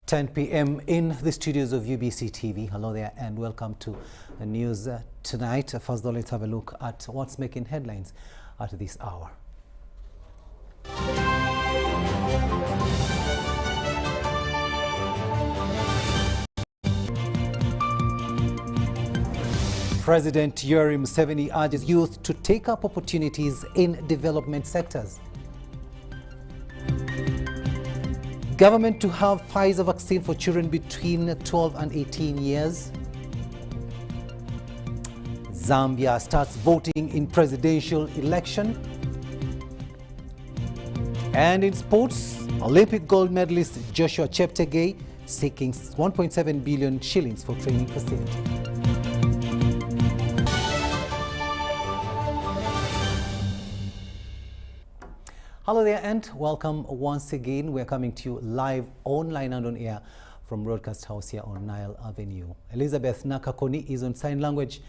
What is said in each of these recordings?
10 p.m. in the studios of UBC TV. Hello there and welcome to the news tonight. First of all, let's have a look at what's making headlines at this hour. President Yoweri Museveni urges youth to take up opportunities in development sectors. Government to have Pfizer vaccine for children between 12 and 18 years. Zambia starts voting in presidential election. And in sports, Olympic gold medalist Joshua Cheptegei seeking 1.7 billion shillings for training facility. Hello there and welcome once again. We're coming to you live online and on air from Broadcast House here on Nile Avenue. Elizabeth Nakakoni is on sign language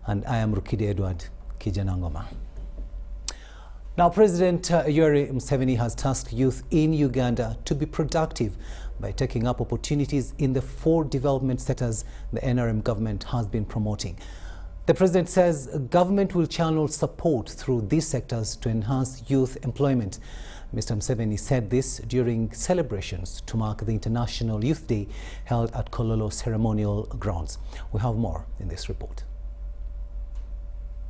and I am Rukide Edward Kijanangoma. Now, President Yoweri Museveni has tasked youth in Uganda to be productive by taking up opportunities in the 4 development sectors the NRM government has been promoting. The president says government will channel support through these sectors to enhance youth employment. Mr. Museveni said this during celebrations to mark the International Youth Day held at Kololo Ceremonial Grounds. We have more in this report.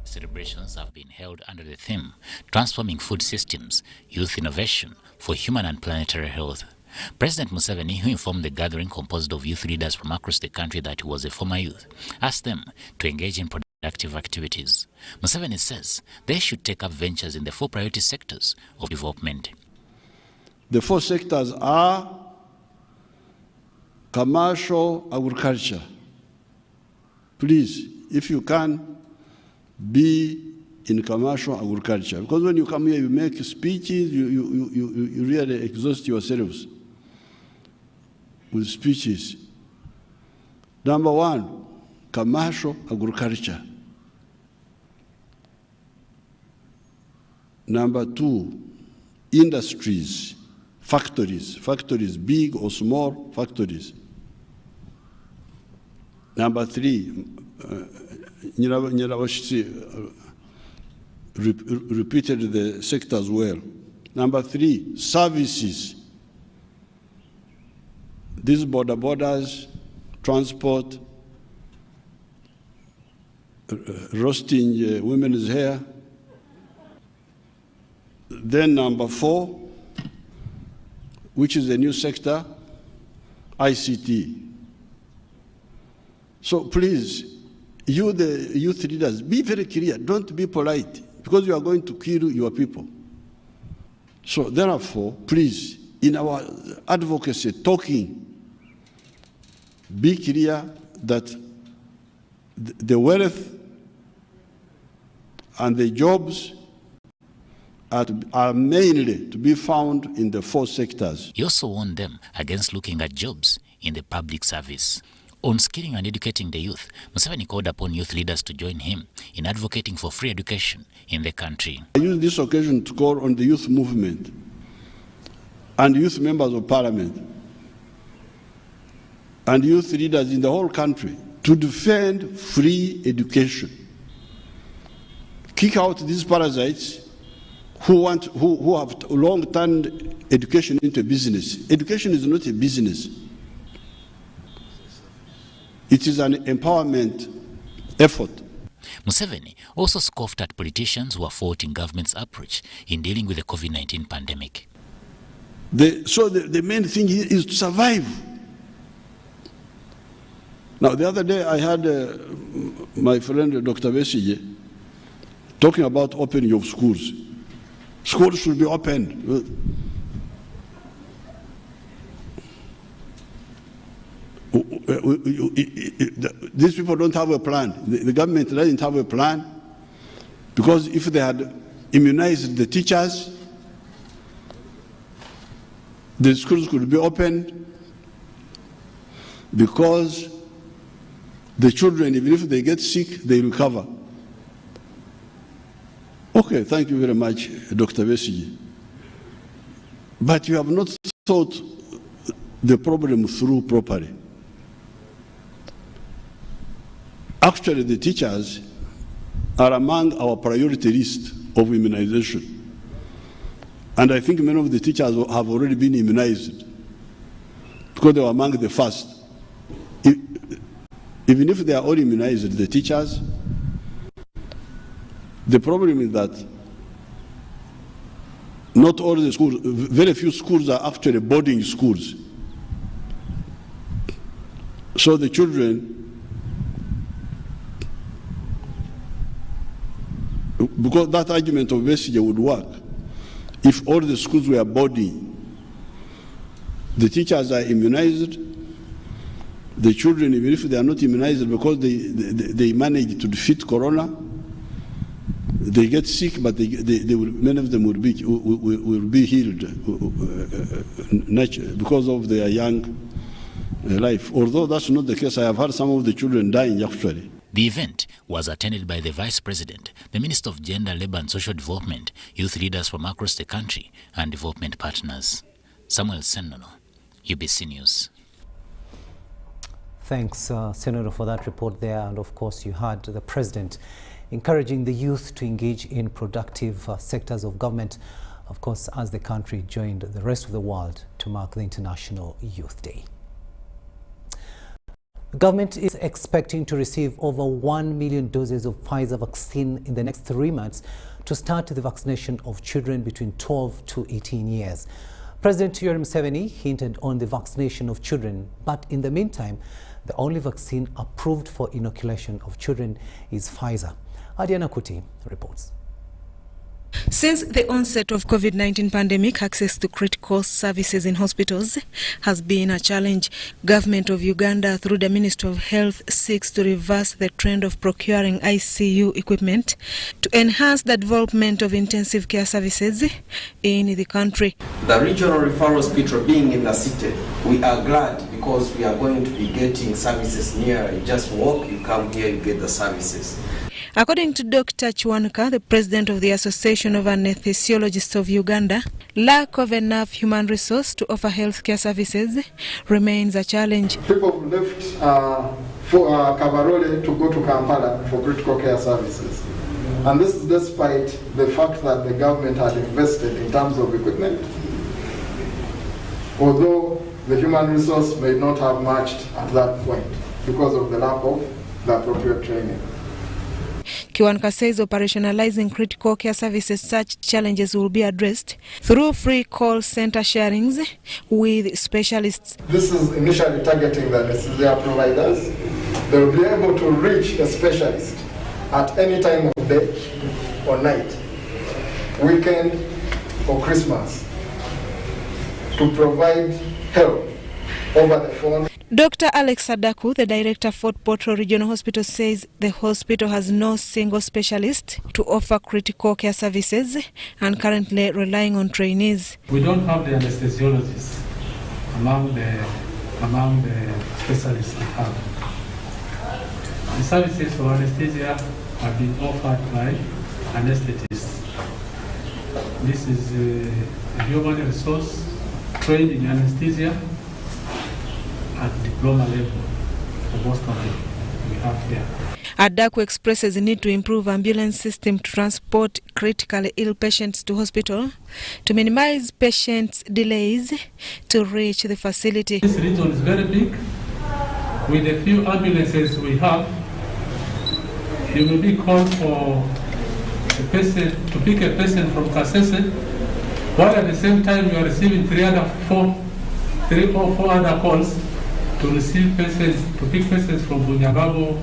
Celebrations have been held under the theme Transforming Food Systems, Youth Innovation for Human and Planetary Health. President Museveni, who informed the gathering composed of youth leaders from across the country that he was a former youth, asked them to engage in productive activities. Museveni says they should take up ventures in the 4 priority sectors of development. The 4 sectors are commercial, agriculture. Please, if you can, be in commercial agriculture. Because when you come here, you make speeches, you really exhaust yourselves with speeches. Number 1, commercial agriculture. Number 2, industries, factories, big or small factories. Number 3, repeated the sectors well. Number 3, services. These borders, transport, roasting women's hair. Then number 4, which is a new sector, ICT. So please, you the youth leaders, be very clear, don't be polite, because you are going to kill your people. So therefore, please, in our advocacy, talking, be clear that the wealth and the jobs are mainly to be found in the 4 sectors. He also warned them against looking at jobs in the public service. On skilling and educating the youth, Museveni called upon youth leaders to join him in advocating for free education in the country. I use this occasion to call on the youth movement and youth members of parliament and youth leaders in the whole country to defend free education. Kick out these parasites who have long turned education into business. Education is not a business. It is an empowerment effort. Museveni also scoffed at politicians who are faulting government's approach in dealing with the COVID-19 pandemic. So the main thing is to survive. Now, the other day I had my friend Dr. Besigye talking about opening of schools. Schools should be opened. These people don't have a plan. The government doesn't have a plan, because if they had immunized the teachers, the schools could be opened, because the children, even if they get sick, they recover. Okay, thank you very much, Dr. Besigye. But you have not thought the problem through properly. Actually, the teachers are among our priority list of immunization. And I think many of the teachers have already been immunized because they were among the first. Even if they are all immunized, the teachers, the problem is that not all the schools, very few schools are actually boarding schools. So the children, because that argument of Besige would work, if all the schools were boarding, the teachers are immunized, the children, even if they are not immunized because they manage to defeat corona, they get sick, but many of them will be healed because of their young life. Although that's not the case, I have heard some of the children dying actually. The event was attended by the Vice President, the Minister of Gender, Labour and Social Development, youth leaders from across the country, and development partners. Samuel Senono, UBC News. Thanks, Senator, for that report there. And of course, you heard the President encouraging the youth to engage in productive sectors of government, of course, as the country joined the rest of the world to mark the International Youth Day. The government is expecting to receive over 1 million doses of Pfizer vaccine in the next 3 months to start the vaccination of children between 12 to 18 years. President Yoweri Museveni hinted on the vaccination of children, but in the meantime, the only vaccine approved for inoculation of children is Pfizer. Adiana Kuti reports. Since the onset of COVID-19 pandemic, access to critical services in hospitals has been a challenge. Government of Uganda, through the Ministry of Health, seeks to reverse the trend of procuring ICU equipment to enhance the development of intensive care services in the country. The regional referral hospital being in the city, we are glad because we are going to be getting services near. You just walk, you come here, you get the services. According to Dr. Chwanka, the president of the Association of Anesthesiologists of Uganda, lack of enough human resource to offer healthcare services remains a challenge. People left for Kabarole to go to Kampala for critical care services. And this is despite the fact that the government had invested in terms of equipment, although the human resource may not have matched at that point because of the lack of the appropriate training. Kiwanka says operationalizing critical care services, such challenges will be addressed through free call center sharings with specialists. This is initially targeting the anesthesia providers. They will be able to reach a specialist at any time of day or night, weekend or Christmas, to provide help over the phone. Dr. Alex Sadaku, the director of Fort Portal Regional Hospital, says the hospital has no single specialist to offer critical care services and currently relying on trainees. We don't have the anesthesiologists among the specialists we have. The services for anesthesia have been offered by anesthetists. This is a human resource trained in anesthesia at diploma level for most of them we have here. Adaku expresses the need to improve ambulance system to transport critically ill patients to hospital to minimize patients' delays to reach the facility. This region is very big. With the few ambulances we have, you will be called for a patient to pick a patient from Kasese, while at the same time you are receiving three or four other calls to receive patients, to pick patients from Bunyagabo,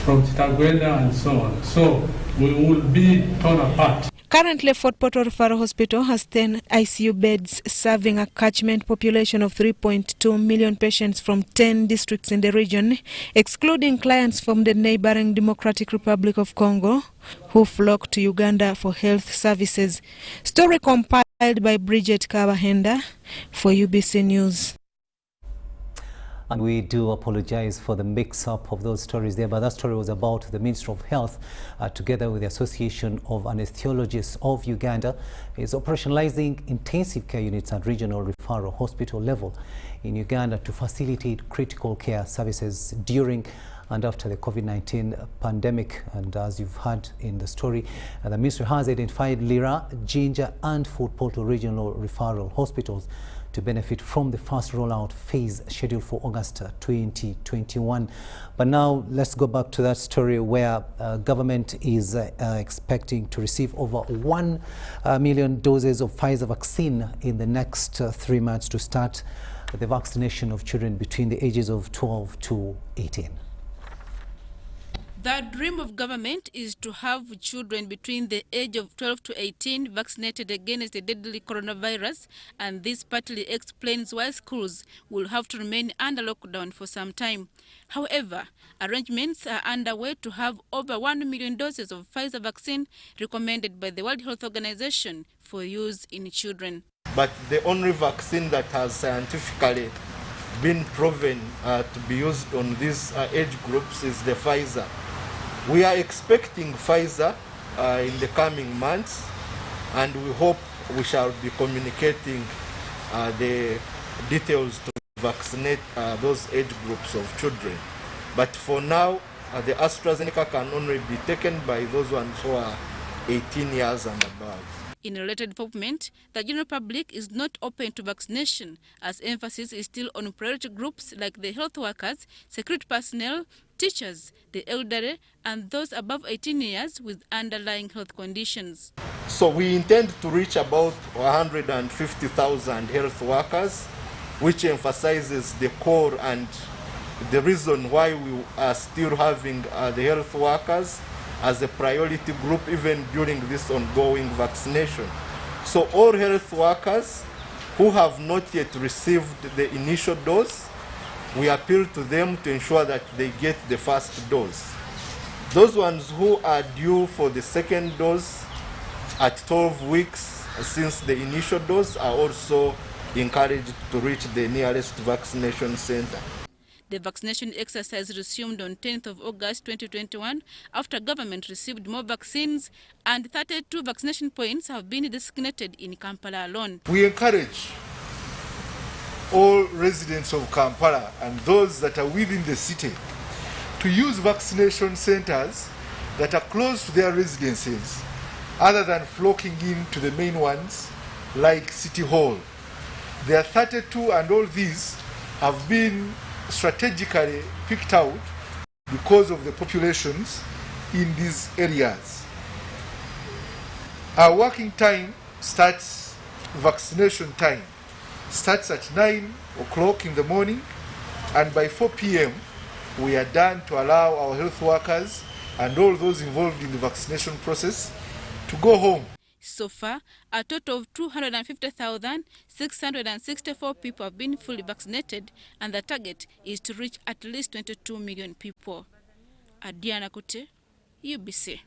from Chitagwenda, and so on. So we will be torn apart. Currently, Fort Portal Referral Hospital has 10 ICU beds serving a catchment population of 3.2 million patients from 10 districts in the region, excluding clients from the neighboring Democratic Republic of Congo who flock to Uganda for health services. Story compiled by Bridget Kabahenda for UBC News. And we do apologize for the mix-up of those stories there, but that story was about the Ministry of Health, together with the Association of Anesthesiologists of Uganda, is operationalizing intensive care units at regional referral hospital level in Uganda to facilitate critical care services during and after the COVID-19 pandemic. And as you've heard in the story, the ministry has identified Lira, Jinja and Fort Portal regional referral hospitals to benefit from the first rollout phase scheduled for August 2021. But now let's go back to that story where government is expecting to receive over 1 million doses of Pfizer vaccine in the next 3 months to start the vaccination of children between the ages of 12 to 18. The dream of government is to have children between the age of 12 to 18 vaccinated against the deadly coronavirus, and this partly explains why schools will have to remain under lockdown for some time. However, arrangements are underway to have over 1 million doses of Pfizer vaccine recommended by the World Health Organization for use in children. But the only vaccine that has scientifically been proven to be used on these age groups is the Pfizer. We are expecting Pfizer in the coming months, and we hope we shall be communicating the details to vaccinate those age groups of children. But for now, the AstraZeneca can only be taken by those ones who are 18 years and above. In a related development, the general public is not open to vaccination, as emphasis is still on priority groups like the health workers, security personnel, teachers, the elderly, and those above 18 years with underlying health conditions. So we intend to reach about 150,000 health workers, which emphasizes the core and the reason why we are still having the health workers as a priority group even during this ongoing vaccination. So all health workers who have not yet received the initial dose, we appeal to them to ensure that they get the first dose. Those ones who are due for the second dose at 12 weeks since the initial dose are also encouraged to reach the nearest vaccination center. The vaccination exercise resumed on 10th of August 2021 after government received more vaccines, and 32 vaccination points have been designated in Kampala alone. We encourage all residents of Kampala and those that are within the city to use vaccination centers that are close to their residences other than flocking in to the main ones like City Hall. There are 32, and all these have been strategically picked out because of the populations in these areas. Our working time starts, vaccination time starts at 9 o'clock in the morning, and by 4 p.m. we are done to allow our health workers and all those involved in the vaccination process to go home. So far, a total of 250,664 people have been fully vaccinated, and the target is to reach at least 22 million people. Adiana Kute, UBC.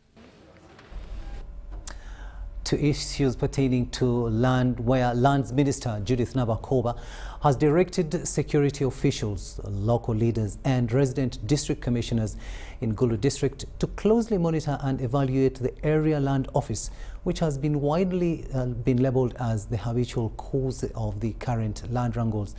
To issues pertaining to land, where Lands Minister Judith Nabakoba has directed security officials, local leaders and resident district commissioners in Gulu district to closely monitor and evaluate the area land office, which has been widely been labelled as the habitual cause of the current land wrangles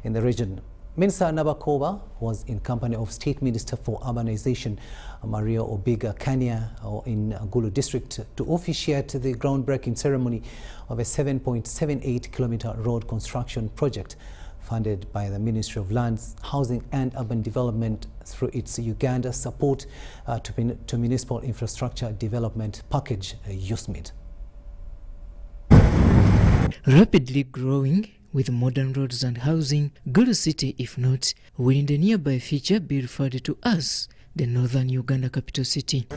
in the region. Minister Nabakoba was in company of State Minister for Urbanization Maria Obiga Kanya in Gulu district to officiate the groundbreaking ceremony of a 7.78-kilometer road construction project funded by the Ministry of Lands, Housing and Urban Development through its Uganda support to Municipal Infrastructure Development Package, USMID. Rapidly growing with modern roads and housing, Gulu City, if not, will in the nearby future be referred to as the Northern Uganda capital city.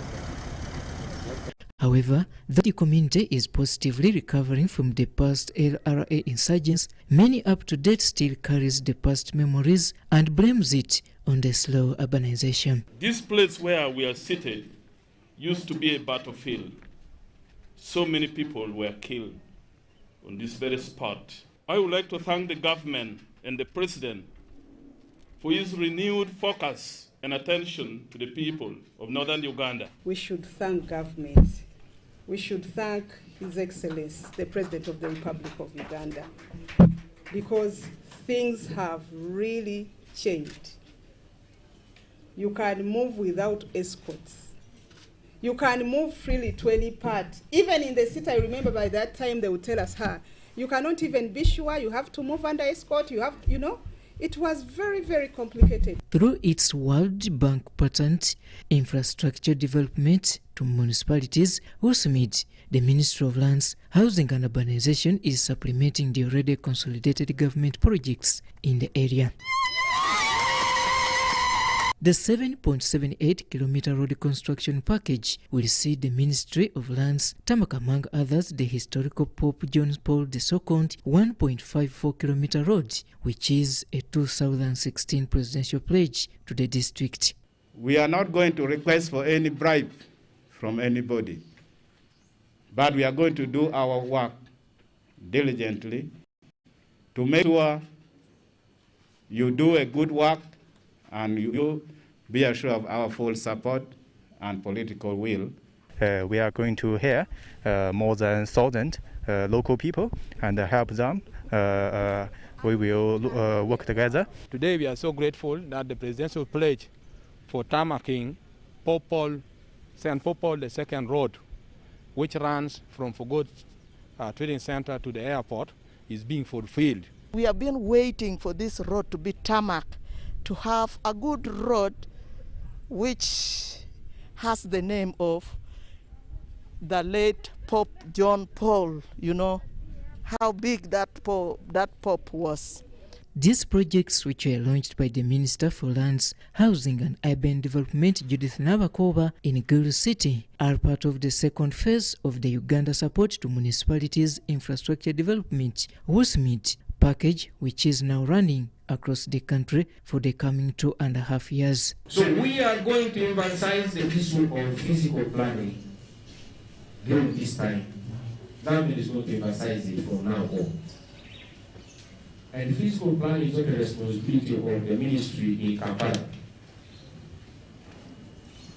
However, the community is positively recovering from the past LRA insurgents. Many up to date still carries the past memories and blames it on the slow urbanization. This place where we are seated used to be a battlefield. So many people were killed on this very spot. I would like to thank the government and the president for his renewed focus and attention to the people of northern Uganda. We should thank government. We should thank His Excellency, the President of the Republic of Uganda, because things have really changed. You can move without escorts. You can move freely to any part. Even in the city, I remember by that time they would tell us, you cannot even be sure, you have to move under escort, it was very, very complicated. Through its World Bank patent infrastructure development to municipalities, USMID, the Ministry of Lands, Housing and Urbanization, is supplementing the already consolidated government projects in the area. The 7.78-kilometer road construction package will see the Ministry of Lands tarmac, among others, the historical Pope John Paul II 1.54-kilometer road, which is a 2016 presidential pledge to the district. We are not going to request for any bribe from anybody, but we are going to do our work diligently to make sure you do a good work and you be assured of our full support and political will. We are going to hear more than 1,000 local people and help them. We will work together. Today we are so grateful that the presidential pledge for tarmacking St. Paul II Road, which runs from Forgot Trading Center to the airport, is being fulfilled. We have been waiting for this road to be tarmacked, to have a good road which has the name of the late Pope John Paul, how big that Pope was. These projects, which were launched by the Minister for Lands, Housing and Urban Development, Judith Nabakoba, in Gulu City, are part of the second phase of the Uganda Support to Municipalities Infrastructure Development, USMID, package, which is now running across the country for the coming 2.5 years. So we are going to emphasize the issue of physical planning during this time. Government is going to emphasize it from now on. And physical planning is not the responsibility of the ministry in Kampala.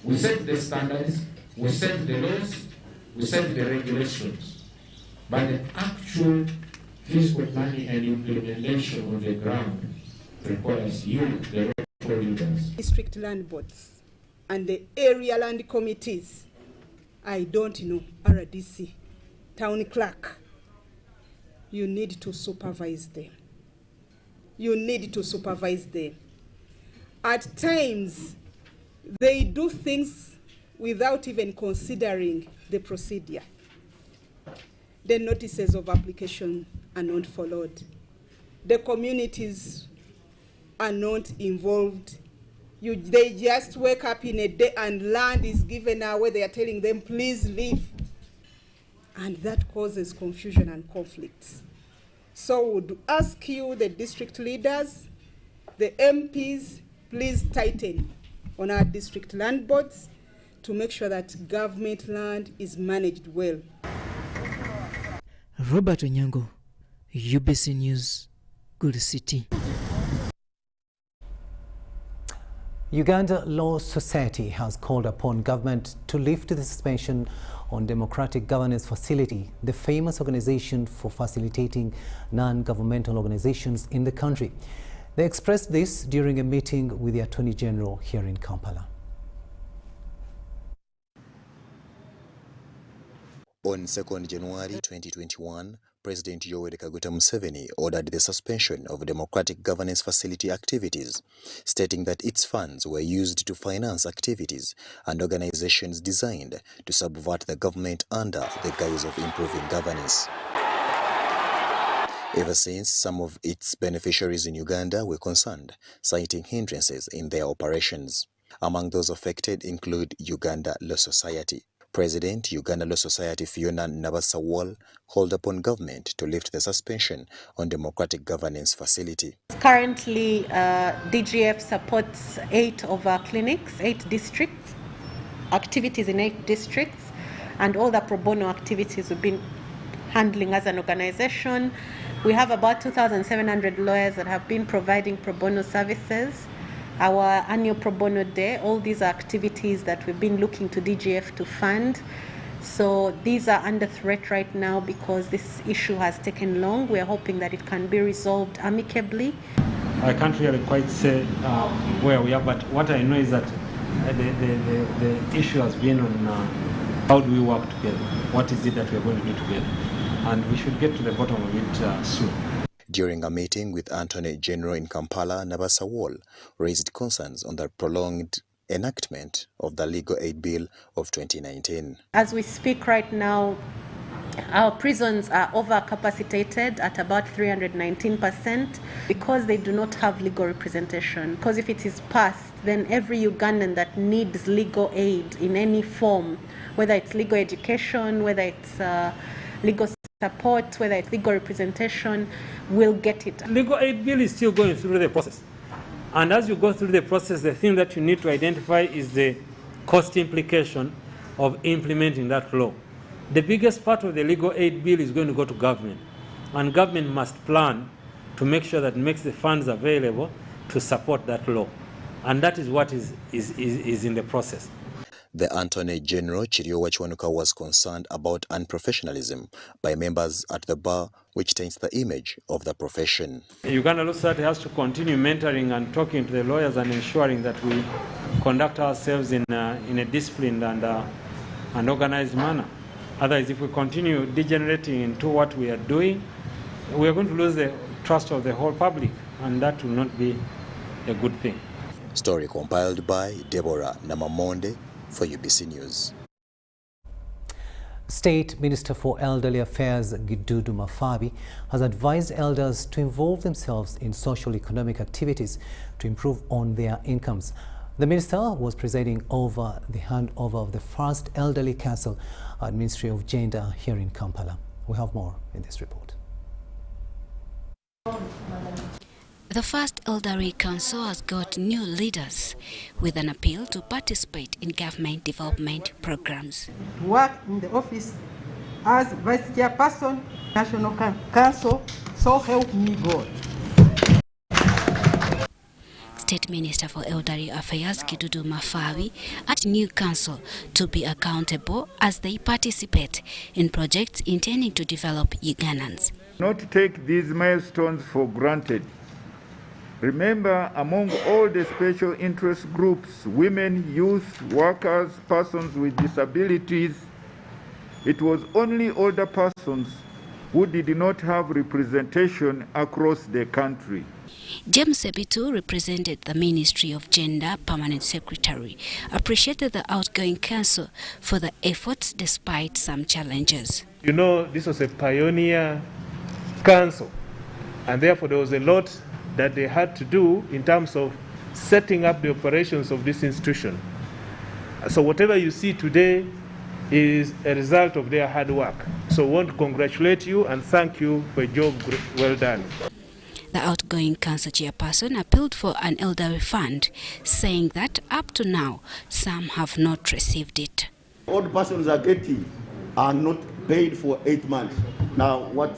We set the standards, we set the laws, we set the regulations, but the actual physical planning and implementation on the ground requires you, the local leaders. District land boards and the area land committees, I don't know, RDC, town clerk, you need to supervise them. You need to supervise them. At times, they do things without even considering the procedure. The notices of application are not followed. The communities are not involved. They just wake up in a day and land is given away. They are telling them, please leave. And that causes confusion and conflicts. So we would ask you, the district leaders, the MPs, please tighten on our district land boards to make sure that government land is managed well. Robert Onyango, UBC News, Gulu City. Uganda Law Society has called upon government to lift the suspension on Democratic Governance Facility, the famous organization for facilitating non-governmental organizations in the country. They expressed this during a meeting with the Attorney General here in Kampala. On 2nd January 2021, President Yoweri Kaguta Museveni ordered the suspension of Democratic Governance Facility activities, stating that its funds were used to finance activities and organizations designed to subvert the government under the guise of improving governance. Ever since, some of its beneficiaries in Uganda were concerned, citing hindrances in their operations. Among those affected include Uganda Law Society. President, Uganda Law Society Fiona Nabasawal called upon government to lift the suspension on Democratic Governance Facility. Currently, DGF supports 8 of our clinics, 8 districts, activities in 8 districts, and all the pro bono activities we've been handling as an organization. We have about 2,700 lawyers that have been providing pro bono services. our annual pro bono day. All these are activities that we've been looking to DGF to fund. So these are under threat right now because this issue has taken long. We're hoping that it can be resolved amicably. I can't really quite say where we are, but what I know is that the issue has been on how do we work together? What is it that we're going to do together? And we should get to the bottom of it soon. During a meeting with Attorney General in Kampala, Nabasa Wall raised concerns on the prolonged enactment of the Legal Aid Bill of 2019. As we speak right now, our prisons are overcapacitated at about 319% because they do not have legal representation. Because if it is passed, then every Ugandan that needs legal aid in any form, whether it's legal education, whether it's legal support, whether it's legal representation, will get it. Legal aid bill is still going through the process. And as you go through the process, the thing that you need to identify is the cost implication of implementing that law. The biggest part of the legal aid bill is going to go to government. And government must plan to make sure that it makes the funds available to support that law. And that is what is in the process. The Attorney General, Chiriowa Chwanuka, was concerned about unprofessionalism by members at the bar, which taints the image of the profession. Uganda Law Society has to continue mentoring and talking to the lawyers and ensuring that we conduct ourselves in a disciplined and organized manner. Otherwise, if we continue degenerating into what we are doing, we are going to lose the trust of the whole public, and that will not be a good thing. Story compiled by Deborah Namamonde for UBC News. State Minister for Elderly Affairs Gidudu Mafabi has advised elders to involve themselves in social-economic activities to improve on their incomes. The minister was presiding over the handover of the first elderly council at Ministry of Gender here in Kampala. We have more in this report. The first elderly council has got new leaders with an appeal to participate in government development programs. Work in the office as vice chairperson, National Council, so help me God. State Minister for Elderly Affairs Gidudu Mafabi urged new council to be accountable as they participate in projects intending to develop Ugandans. Not take these milestones for granted. Remember, among all the special interest groups, women, youth, workers, persons with disabilities, it was only older persons who did not have representation across the country. James Sebitu, represented the Ministry of Gender Permanent Secretary, appreciated the outgoing council for the efforts despite some challenges. You know, this was a pioneer council, and therefore there was a lot that they had to do in terms of setting up the operations of this institution. So whatever you see today is a result of their hard work. So I want to congratulate you and thank you for a job well done. The outgoing council chairperson appealed for an elderly fund, saying that up to now, some have not received it. Old persons are not paid for 8 months. Now, what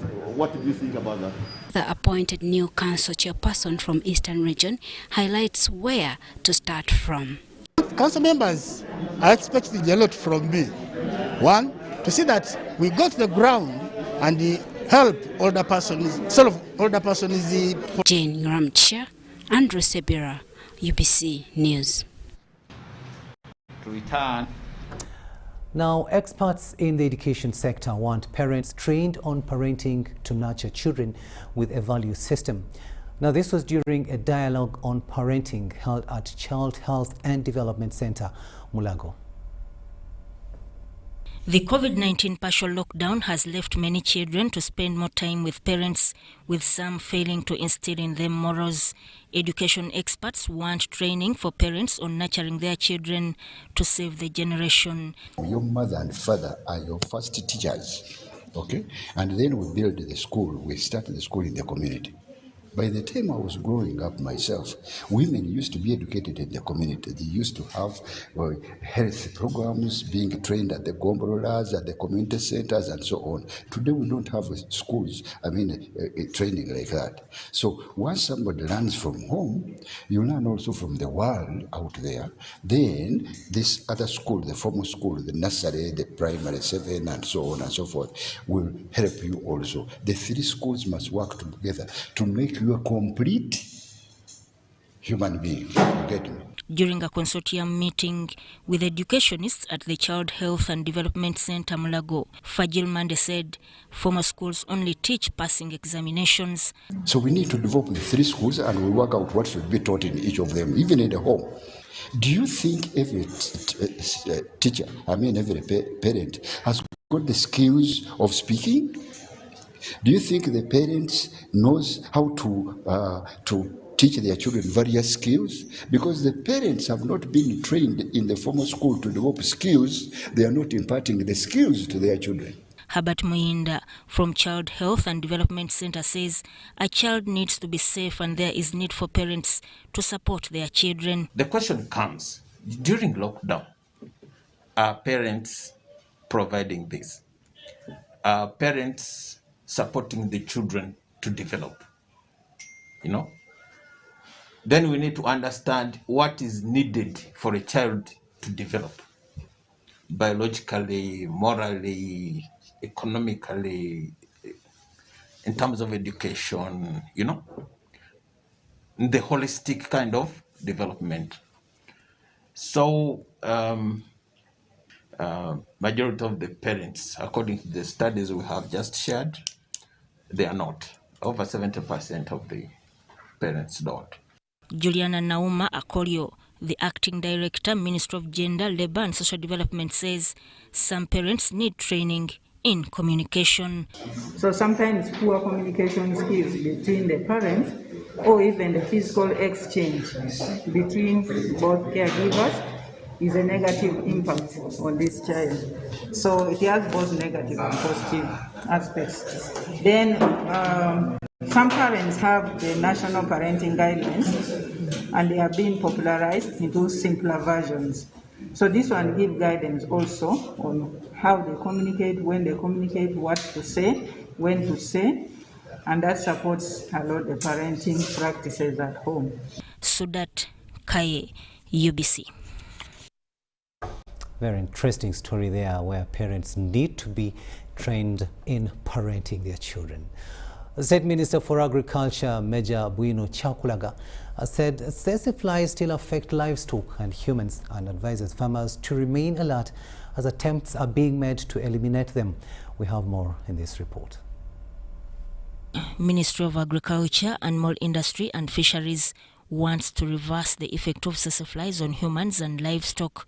do you think about that? The appointed new council chairperson from Eastern Region highlights where to start from. Council members are expecting a lot from me. One, to see that we go to the ground and help older persons, solve older persons. Jane Ramcha, Andrew Sebira, UBC News. To return. Now, experts in the education sector want parents trained on parenting to nurture children with a value system. Now, this was during a dialogue on parenting held at Child Health and Development Center, Mulago. The COVID-19 partial lockdown has left many children to spend more time with parents, with some failing to instill in them morals. Education experts want training for parents on nurturing their children to save the generation. Your mother and father are your first teachers, okay? And then we build the school. We start the school in the community. By the time I was growing up myself, women used to be educated in the community. They used to have health programs being trained at the gombolas, at the community centers, and so on. Today we don't have schools, training like that. So once somebody learns from home, you learn also from the world out there. Then this other school, the formal school, the nursery, the primary 7, and so on and so forth, will help you also. The 3 schools must work together to make you a complete human being. You get me? During a consortium meeting with educationists at the Child Health and Development Center Mulago, Fajil Mande said former schools only teach passing examinations. So we need to develop the 3 schools and we work out what should be taught in each of them, even in the home. Do you think every teacher, every parent has got the skills of speaking? Do you think the parents knows how to teach their children various skills? Because the parents have not been trained in the formal school to develop skills, they are not imparting the skills to their children. Herbert Muyinda from Child Health and Development Center says a child needs to be safe and there is need for parents to support their children. The question comes, during lockdown, are parents providing this? Are parents supporting the children to develop? Then we need to understand what is needed for a child to develop. Biologically, morally, economically, in terms of education, the holistic kind of development. So, majority of the parents, according to the studies we have just shared, they are not. Over 70% of the parents don't. Juliana Nauma Akolio, the acting director, Ministry of Gender, Labour and Social Development, says some parents need training in communication. So sometimes poor communication skills between the parents or even the physical exchange between both caregivers is a negative impact on this child. So it has both negative and positive aspects. Then some parents have the national parenting guidelines and they are being popularized into simpler versions. So this one gives guidance also on how they communicate, when they communicate, what to say, when to say, and that supports a lot the parenting practices at home. Sudat Kaye, UBC. Very interesting story there where parents need to be trained in parenting their children. The State Minister for Agriculture, Major Bwino Chakulaga, said tsetse flies still affect livestock and humans and advises farmers to remain alert as attempts are being made to eliminate them. We have more in this report. Ministry of Agriculture, Animal Industry and Fisheries wants to reverse the effect of tsetse flies on humans and livestock.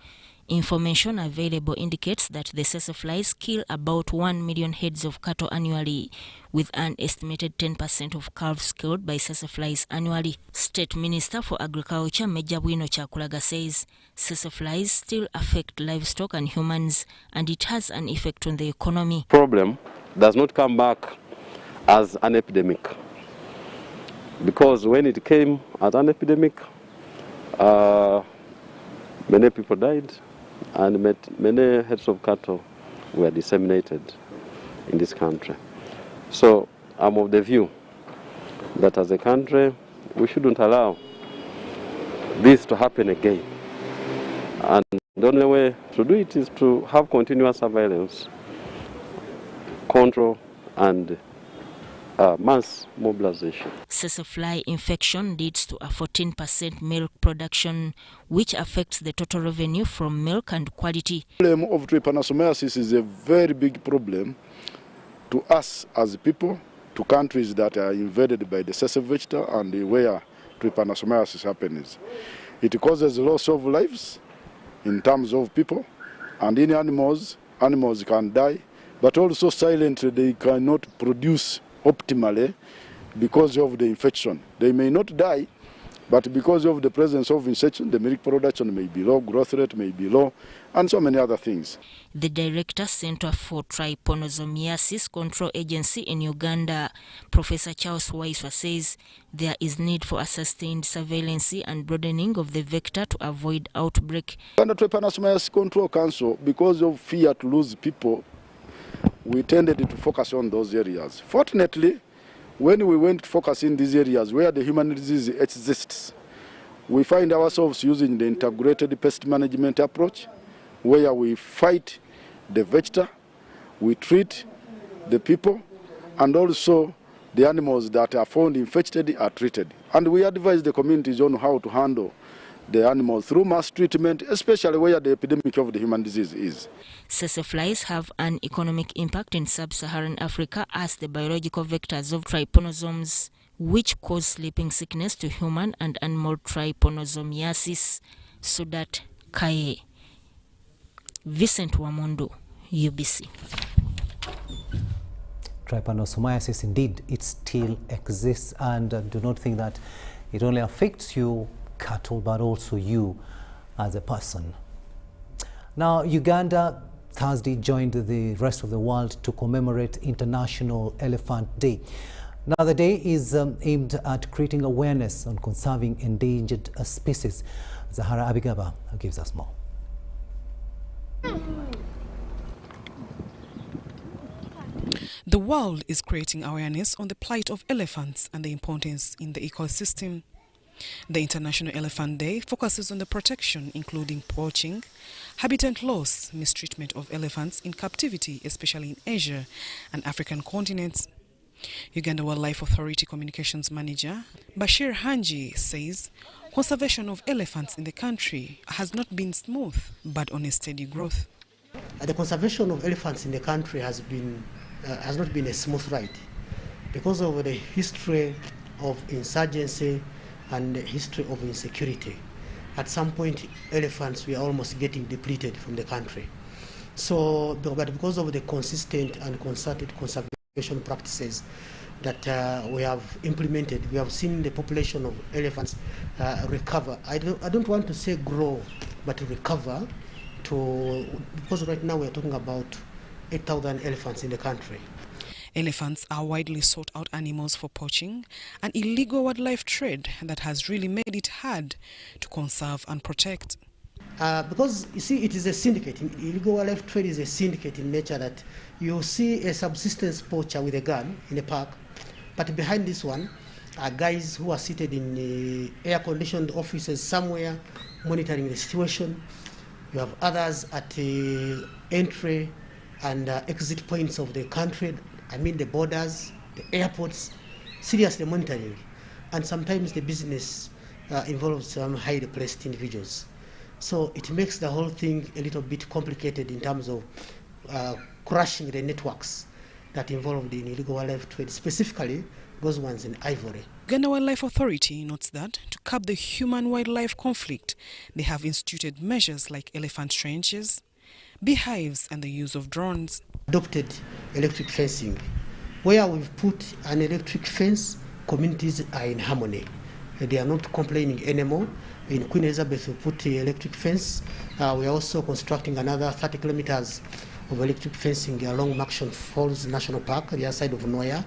Information available indicates that the tsetse flies kill about 1 million heads of cattle annually, with an estimated 10% of calves killed by tsetse flies annually. State Minister for Agriculture, Major Bwino Chakulaga, says tsetse flies still affect livestock and humans, and it has an effect on the economy. Problem does not come back as an epidemic, because when it came as an epidemic, many people died and many heads of cattle were disseminated in this country. So I'm of the view that as a country we shouldn't allow this to happen again. And the only way to do it is to have continuous surveillance, control and mass mobilization. Tsetse fly infection leads to a 14% milk production, which affects the total revenue from milk and quality. The problem of trypanosomiasis is a very big problem to us as people, to countries that are invaded by the tsetse vector and where trypanosomiasis happens. It causes loss of lives in terms of people, and in animals can die, but also silently they cannot produce optimally because of the infection. They may not die, But because of the presence of infection, the milk production may be low, growth rate may be low, and so many other things. The Director, Center for Trypanosomiasis Control Agency in Uganda, Professor Charles Waiswa, says there is need for a sustained surveillance and broadening of the vector to avoid outbreak. Under Trypanosomiasis Control Council, because of fear to lose people, we tended to focus on those areas. Fortunately, when we went to focus in these areas where the human disease exists, we find ourselves using the integrated pest management approach, where we fight the vector, we treat the people, and also the animals that are found infected are treated. And we advise the communities on how to handle the animals through mass treatment, especially where the epidemic of the human disease is. Tsetse flies have an economic impact in sub-Saharan Africa as the biological vectors of trypanosomes, which cause sleeping sickness to human and animal trypanosomiasis. Sudat Kaye. Vincent Wamondo, UBC. Trypanosomiasis, indeed, it still exists, and do not think that it only affects you, cattle, but also you as a person. Now, Uganda Thursday joined the rest of the world to commemorate International Elephant Day. Now, the day is aimed at creating awareness on conserving endangered species. Zahara Abigaba gives us more. The world is creating awareness on the plight of elephants and the importance in the ecosystem. The International Elephant Day focuses on the protection, including poaching, habitat loss, mistreatment of elephants in captivity, especially in Asia and African continents. Uganda Wildlife Authority Communications Manager Bashir Hanji says conservation of elephants in the country has not been smooth, but on a steady growth. The conservation of elephants in the country has not been a smooth ride because of the history of insurgency and the history of insecurity. At some point, elephants were almost getting depleted from the country. So, but because of the consistent and concerted conservation practices that we have implemented, we have seen the population of elephants recover. I don't want to say grow, but recover because right now we are talking about 8,000 elephants in the country. Elephants are widely sought out animals for poaching, an illegal wildlife trade that has really made it hard to conserve and protect. Because, you see, it is a syndicate. Illegal wildlife trade is a syndicate in nature that you see a subsistence poacher with a gun in a park, but behind this one are guys who are seated in air-conditioned offices somewhere monitoring the situation. You have others at the entry and exit points of the country, I mean the borders, the airports, seriously monitoring. And sometimes the business involves some highly placed individuals. So it makes the whole thing a little bit complicated in terms of crushing the networks that involved in illegal wildlife trade, specifically those ones in Ivory. Uganda Wildlife Authority notes that to curb the human-wildlife conflict, they have instituted measures like elephant trenches, beehives, and the use of drones. Adopted electric fencing. Where we've put an electric fence, communities are in harmony. They are not complaining anymore. In Queen Elizabeth, we put the electric fence. We are also constructing another 30 kilometers of electric fencing along Maxon Falls National Park, the other side of Noya.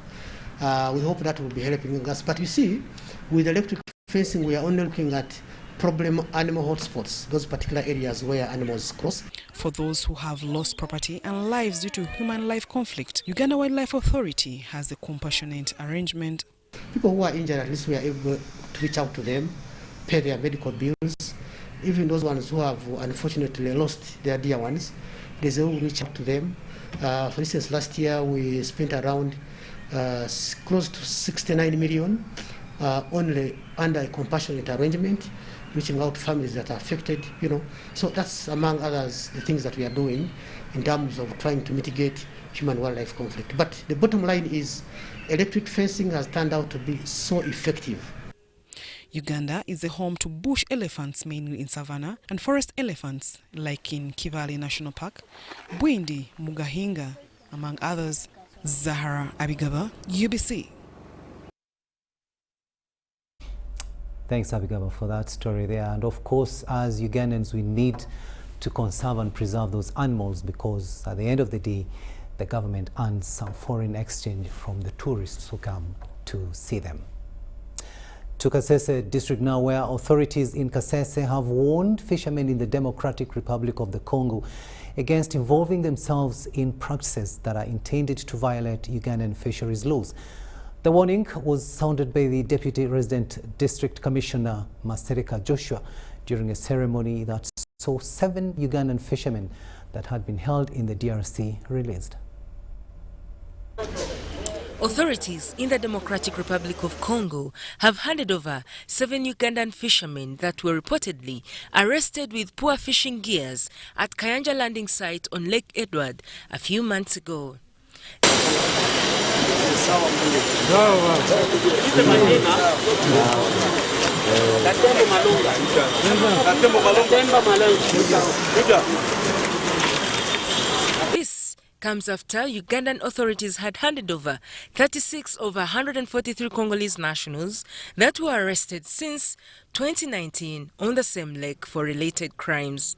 We hope that will be helping us. But you see, with electric fencing, we are only looking at problem animal hotspots, those particular areas where animals cross. For those who have lost property and lives due to human-life conflict, Uganda Wildlife Authority has a compassionate arrangement. People who are injured, at least we are able to reach out to them, pay their medical bills. Even those ones who have unfortunately lost their dear ones, they will reach out to them. For instance, last year we spent around close to 69 million only under a compassionate arrangement, reaching out to families that are affected, you know. So that's, among others, the things that we are doing in terms of trying to mitigate human-wildlife conflict. But the bottom line is electric fencing has turned out to be so effective. Uganda is a home to bush elephants, mainly in savanna, and forest elephants, like in Kivale National Park, Bwindi, Mugahinga, among others. Zahara Abigaba, UBC. Thanks, Abigail, for that story there. And of course, as Ugandans, we need to conserve and preserve those animals, because at the end of the day, the government earns some foreign exchange from the tourists who come to see them. To Kasese district now, where authorities in Kasese have warned fishermen in the Democratic Republic of the Congo against involving themselves in practices that are intended to violate Ugandan fisheries laws. The warning was sounded by the Deputy Resident District Commissioner Masereka Joshua during a ceremony that saw 7 Ugandan fishermen that had been held in the DRC released. Authorities in the Democratic Republic of Congo have handed over 7 Ugandan fishermen that were reportedly arrested with poor fishing gears at Kayanja landing site on Lake Edward a few months ago. This comes after Ugandan authorities had handed over 36 of 143 Congolese nationals that were arrested since 2019 on the same lake for related crimes.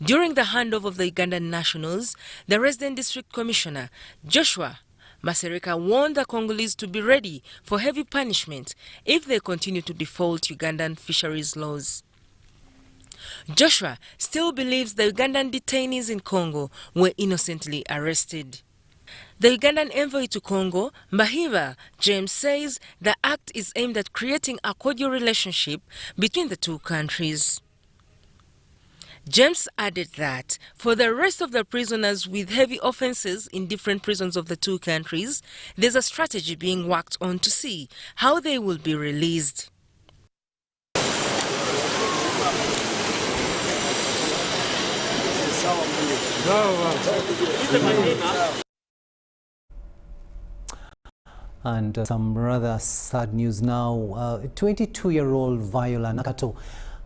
During the handover of the Ugandan nationals, the Resident District Commissioner, Joshua Masereka, warned the Congolese to be ready for heavy punishment if they continue to default Ugandan fisheries laws. Joshua still believes the Ugandan detainees in Congo were innocently arrested. The Ugandan envoy to Congo, Mbahira James, says the act is aimed at creating a cordial relationship between the two countries. James added that for the rest of the prisoners with heavy offenses in different prisons of the two countries, there's a strategy being worked on to see how they will be released. And some rather sad news now. 22-year-old Viola Nakato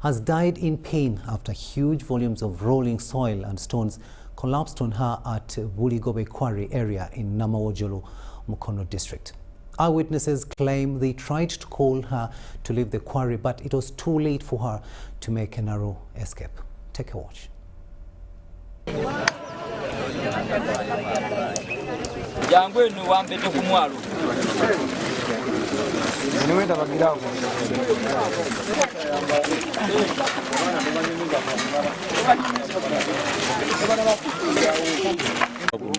has died in pain after huge volumes of rolling soil and stones collapsed on her at BULICOBE quarry area in Namawojolo, Mukono district. Eyewitnesses claim they tried to call her to leave the quarry, but it was too late for her to make a narrow escape. Take a watch.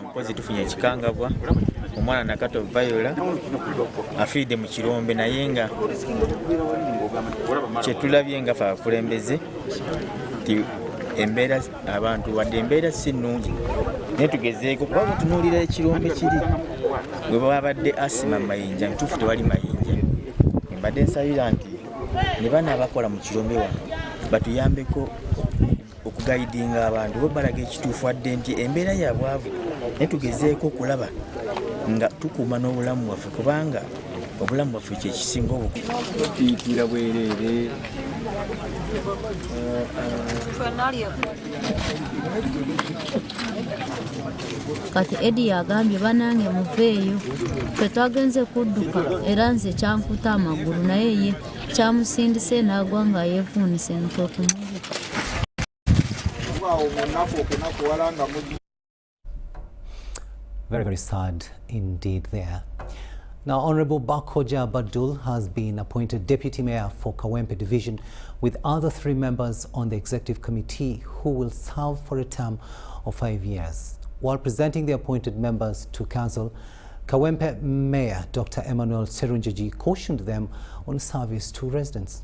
Mpozi tufunye ekikangabwa omwana Nakato Viola afiidde mu kirombe naye nga kyetulabye nga fa akulembeze ti embeera abantu wadde embeera si nnungi naye tugezeeko kuba bwetunuulira ekirombe kiri bwe babadde asima mayinja ntuufu tewali mayinja mbadde nsabira nti ne bana abakola mu kirombe wano batuyambeko okugayidinga abantu bo balaga ekituufu wadde nti embeera ya bwavu naye tugezeeko okulaba nga tukuuma n'obulamu bwaffe kubanga obulamu bwaffe kyekisinga obukuyitira bwereere kati Edi yagambye banange muveeyo ffe twagenze kudduka era nze kyankuta amagulu naye ye kyamusindise n'agwa nga yeefuunise nkwe Very, very sad indeed there. Now, Honorable Bakoja Badul has been appointed Deputy Mayor for KAWEMPE Division with other 3 members on the Executive Committee who will serve for a term of 5 years. While presenting the appointed members to Council, KAWEMPE Mayor Dr. Emmanuel Serunjeji cautioned them on service to residents.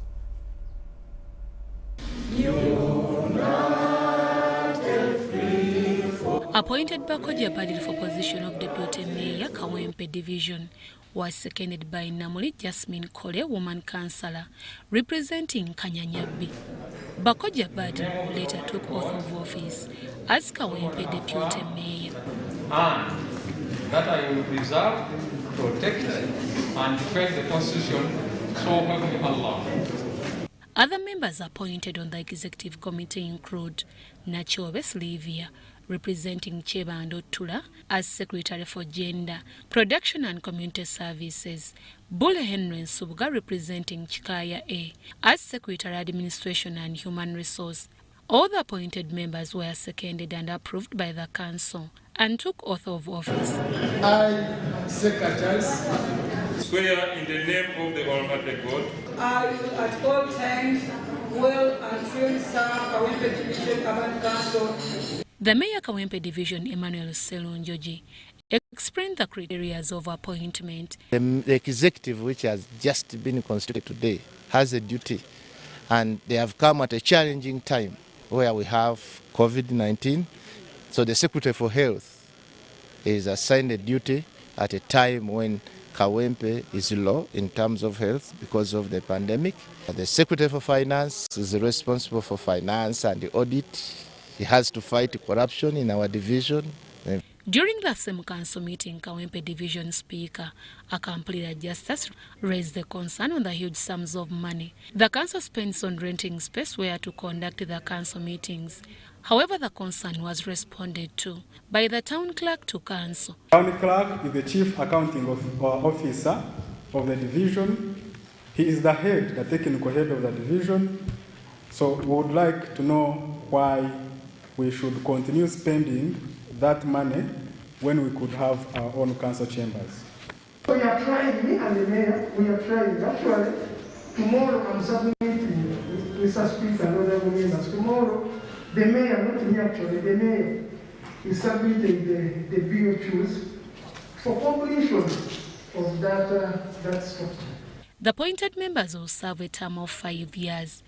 Appointed Bakoja Badil for position of Deputy Mayor, KAWEMPE Division, was seconded by Namuli Jasmine Kole, woman councillor, representing Kanyanyabbi. Bakoja Badil later took oath of office as KAWEMPE Deputy Mayor. And that I will preserve, protect, and defend the Constitution, so help me Allah. Other members appointed on the Executive Committee include Nachobe Sylvia, representing Chebando Tula as Secretary for Gender, Production and Community Services, Bule Henry Nsubuga representing Chikaya A as Secretary Administration and Human Resource. All the appointed members were seconded and approved by the Council and took oath of office. I, Secretaries, swear in the name of the Almighty God, I will at all times well and truly serve KAWEMPE Division Urban Council. The Mayor KAWEMPE Division, Emmanuel Selonjoji, explained the criteria of appointment. The executive, which has just been constituted today, has a duty, and they have come at a challenging time where we have COVID-19. So the Secretary for Health is assigned a duty at a time when KAWEMPE is low in terms of health because of the pandemic. The Secretary for Finance is responsible for finance and the audit. He has to fight corruption in our division. During the same council meeting, KAWEMPE Division Speaker, Akampulira Justice, raised the concern on the huge sums of money the council spends on renting space where to conduct the council meetings. However, the concern was responded to by the town clerk to council. Town clerk is the chief accounting officer of the division. He is the head, the technical head of the division. So we would like to know why we should continue spending that money when we could have our own council chambers. We are trying, me and the mayor, we are trying. Actually, tomorrow I'm submitting Mr. Speaker and other members. Tomorrow, the mayor, not me actually, the mayor is submitting the BOQs for completion of that structure. The appointed members will serve a term of 5 years.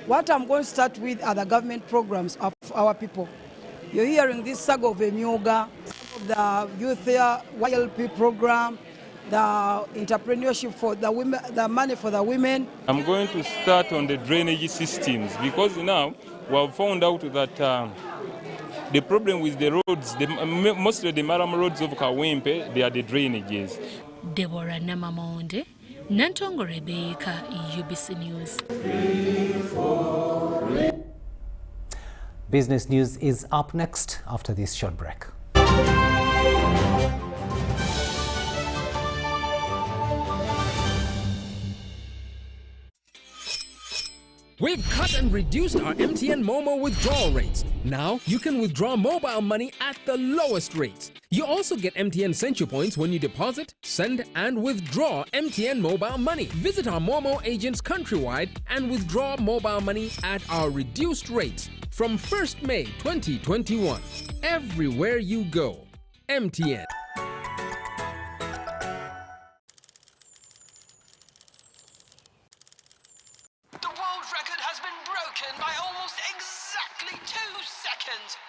What I'm going to start with are the government programs of our people. You're hearing this saga of Emyoga, the youth YLP program, the entrepreneurship for the women, the money for the women. I'm going to start on the drainage systems because now we have found out that the problem with the roads, most of the Maram roads of KAWEMPE, they are the drainages. Deborah Namamonde, Nantongo Rebecca, UBC News. Business News is up next after this short break. We've cut and reduced our MTN Momo withdrawal rates. Now you can withdraw mobile money at the lowest rates. You also get MTN Central Points when you deposit, send, and withdraw MTN mobile money. Visit our Momo agents countrywide and withdraw mobile money at our reduced rates from 1st May 2021. Everywhere you go, MTN.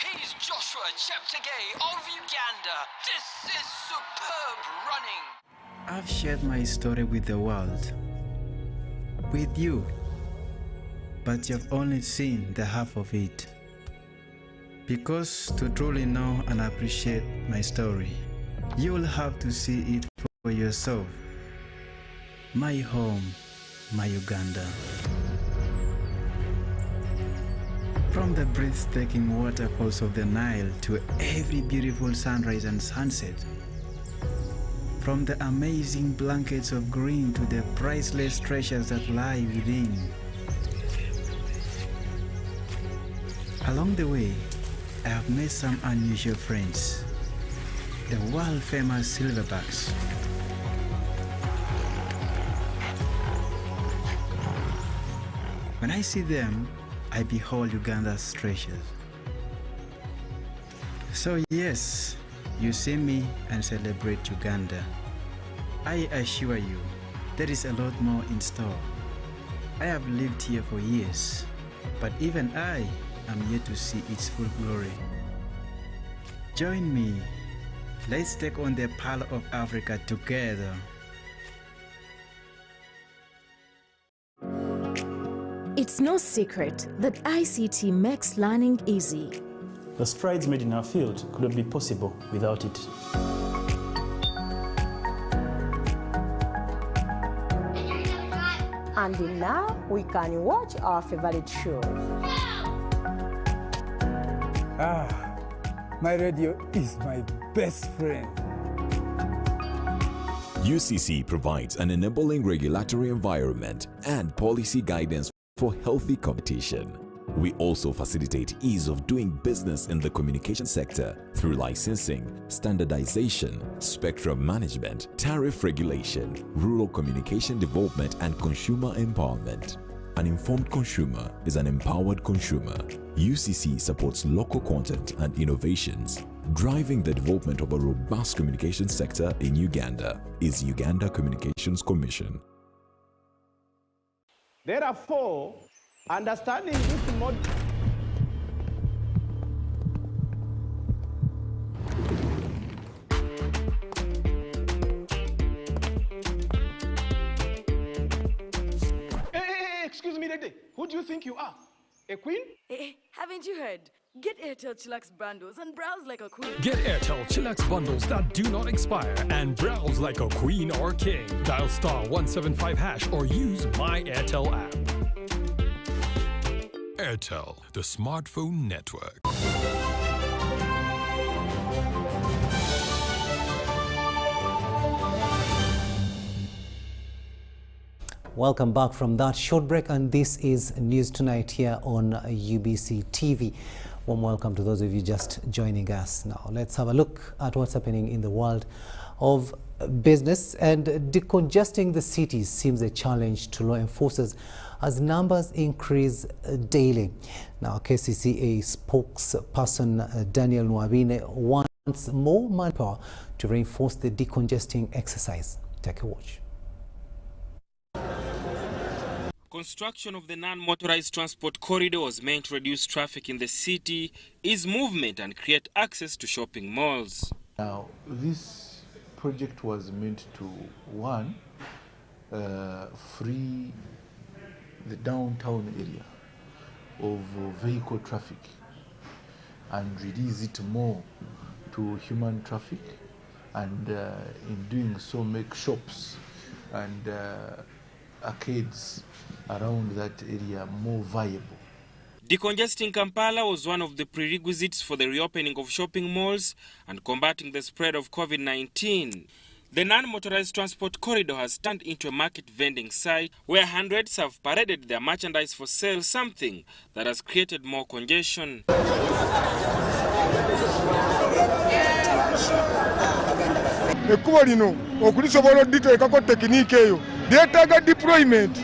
He's Joshua Cheptegei of Uganda. This is superb running. I've shared my story with the world, with you, but you've only seen the half of it. Because to truly know and appreciate my story, you will have to see it for yourself. My home, my Uganda. From the breathtaking waterfalls of the Nile to every beautiful sunrise and sunset. From the amazing blankets of green to the priceless treasures that lie within. Along the way, I have met some unusual friends. The world-famous silverbacks. When I see them, I behold Uganda's treasures. So yes, you see me and celebrate Uganda. I assure you, there is a lot more in store. I have lived here for years, but even I am yet to see its full glory. Join me. Let's take on the Pearl of Africa together. It's no secret that ICT makes learning easy. The strides made in our field couldn't be possible without it. And now we can watch our favorite shows. My radio is my best friend. UCC provides an enabling regulatory environment and policy guidance for healthy competition. We also facilitate ease of doing business in the communication sector through licensing, standardization, spectrum management, tariff regulation, rural communication development, and consumer empowerment. An informed consumer is an empowered consumer. UCC supports local content and innovations. Driving the development of a robust communication sector in Uganda is Uganda Communications Commission. Therefore, understanding this model. Hey, excuse me, lady. Who do you think you are? A queen? Hey, haven't you heard? Get Airtel Chillax bundles and browse like a queen. Get Airtel Chillax bundles that do not expire and browse like a queen or king. Dial *175# or use My Airtel app. Airtel, the smartphone network. Welcome back from that short break, and this is News Tonight here on UBC TV. Warm welcome to those of you just joining us now. Let's have a look at what's happening in the world of business. And decongesting the cities seems a challenge to law enforcers as numbers increase daily. Now, KCCA spokesperson Daniel Nwabine wants more manpower to reinforce the decongesting exercise. Take a watch. Construction of the non-motorized transport corridors meant to reduce traffic in the city, ease movement and create access to shopping malls. Now, this project was meant to, one, free the downtown area of vehicle traffic and release it more to human traffic, and in doing so make shops and arcades around that area more viable. Decongesting Kampala was one of the prerequisites for the reopening of shopping malls and combating the spread of COVID-19. The non-motorized transport corridor has turned into a market vending site where hundreds have paraded their merchandise for sale, something that has created more congestion. Ekkubo lino okulisobola oditeekako tekiniki eyo lyetaaga deployment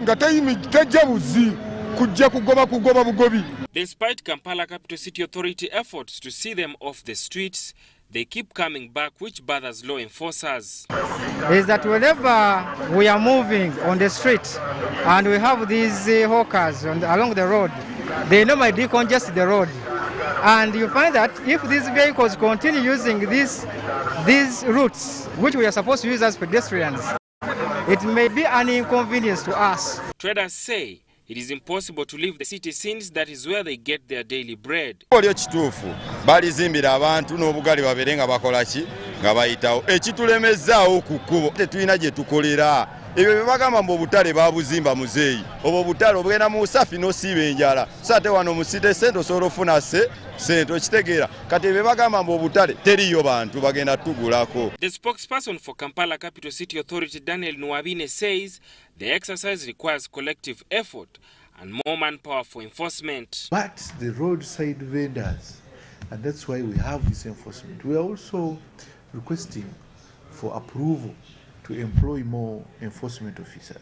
nga tejja buzi kujja kugoba bugobi. Despite Kampala Capital City Authority efforts to see them off the streets, they keep coming back, which bothers law enforcers. Is that whenever we are moving on the street and we have these hawkers along the road, they normally decongest the road. And you find that if these vehicles continue using these routes, which we are supposed to use as pedestrians, it may be an inconvenience to us. Traders say it is impossible to leave the city since that is where they get their daily bread. Kituufu balizimbira abantu n'obugali babeere nga bakola ki nga bayitawo ekitulemezaawo ku kkubo tetulina gye tukolera. Ebyo bye bagamba mbu obutale babuzimba muzeeyi obwo obutale obugenda mu busafi n'osiiba enjala so ate wano mu site sente osobola ofuna sente okitegeera kati bye bagamba mbu obutale teriyo bantu bagenda tugulako. The spokesperson for Kampala Capital City Authority Daniel Nwabine says the exercise requires collective effort and more manpower for enforcement. But the roadside vendors, and that's why we have this enforcement, we are also requesting for approval to employ more enforcement officers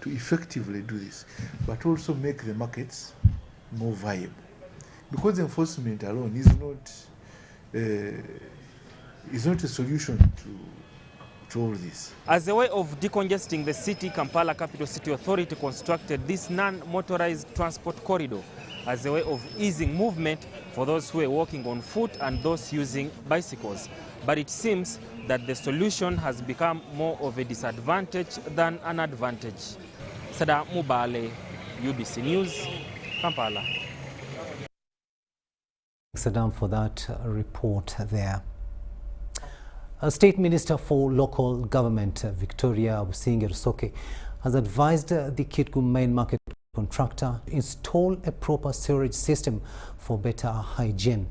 to effectively do this, but also make the markets more viable. Because enforcement alone is not a solution to all this. As a way of decongesting the city, Kampala Capital City Authority constructed this non-motorized transport corridor as a way of easing movement for those who are walking on foot and those using bicycles. But it seems that the solution has become more of a disadvantage than an advantage. Sada Mubale, UBC News, Kampala. Thanks, Adam, for that report there. A State Minister for Local Government, Victoria Businge Rusoke, has advised the KITCUM main market contractor install a proper sewerage system for better hygiene.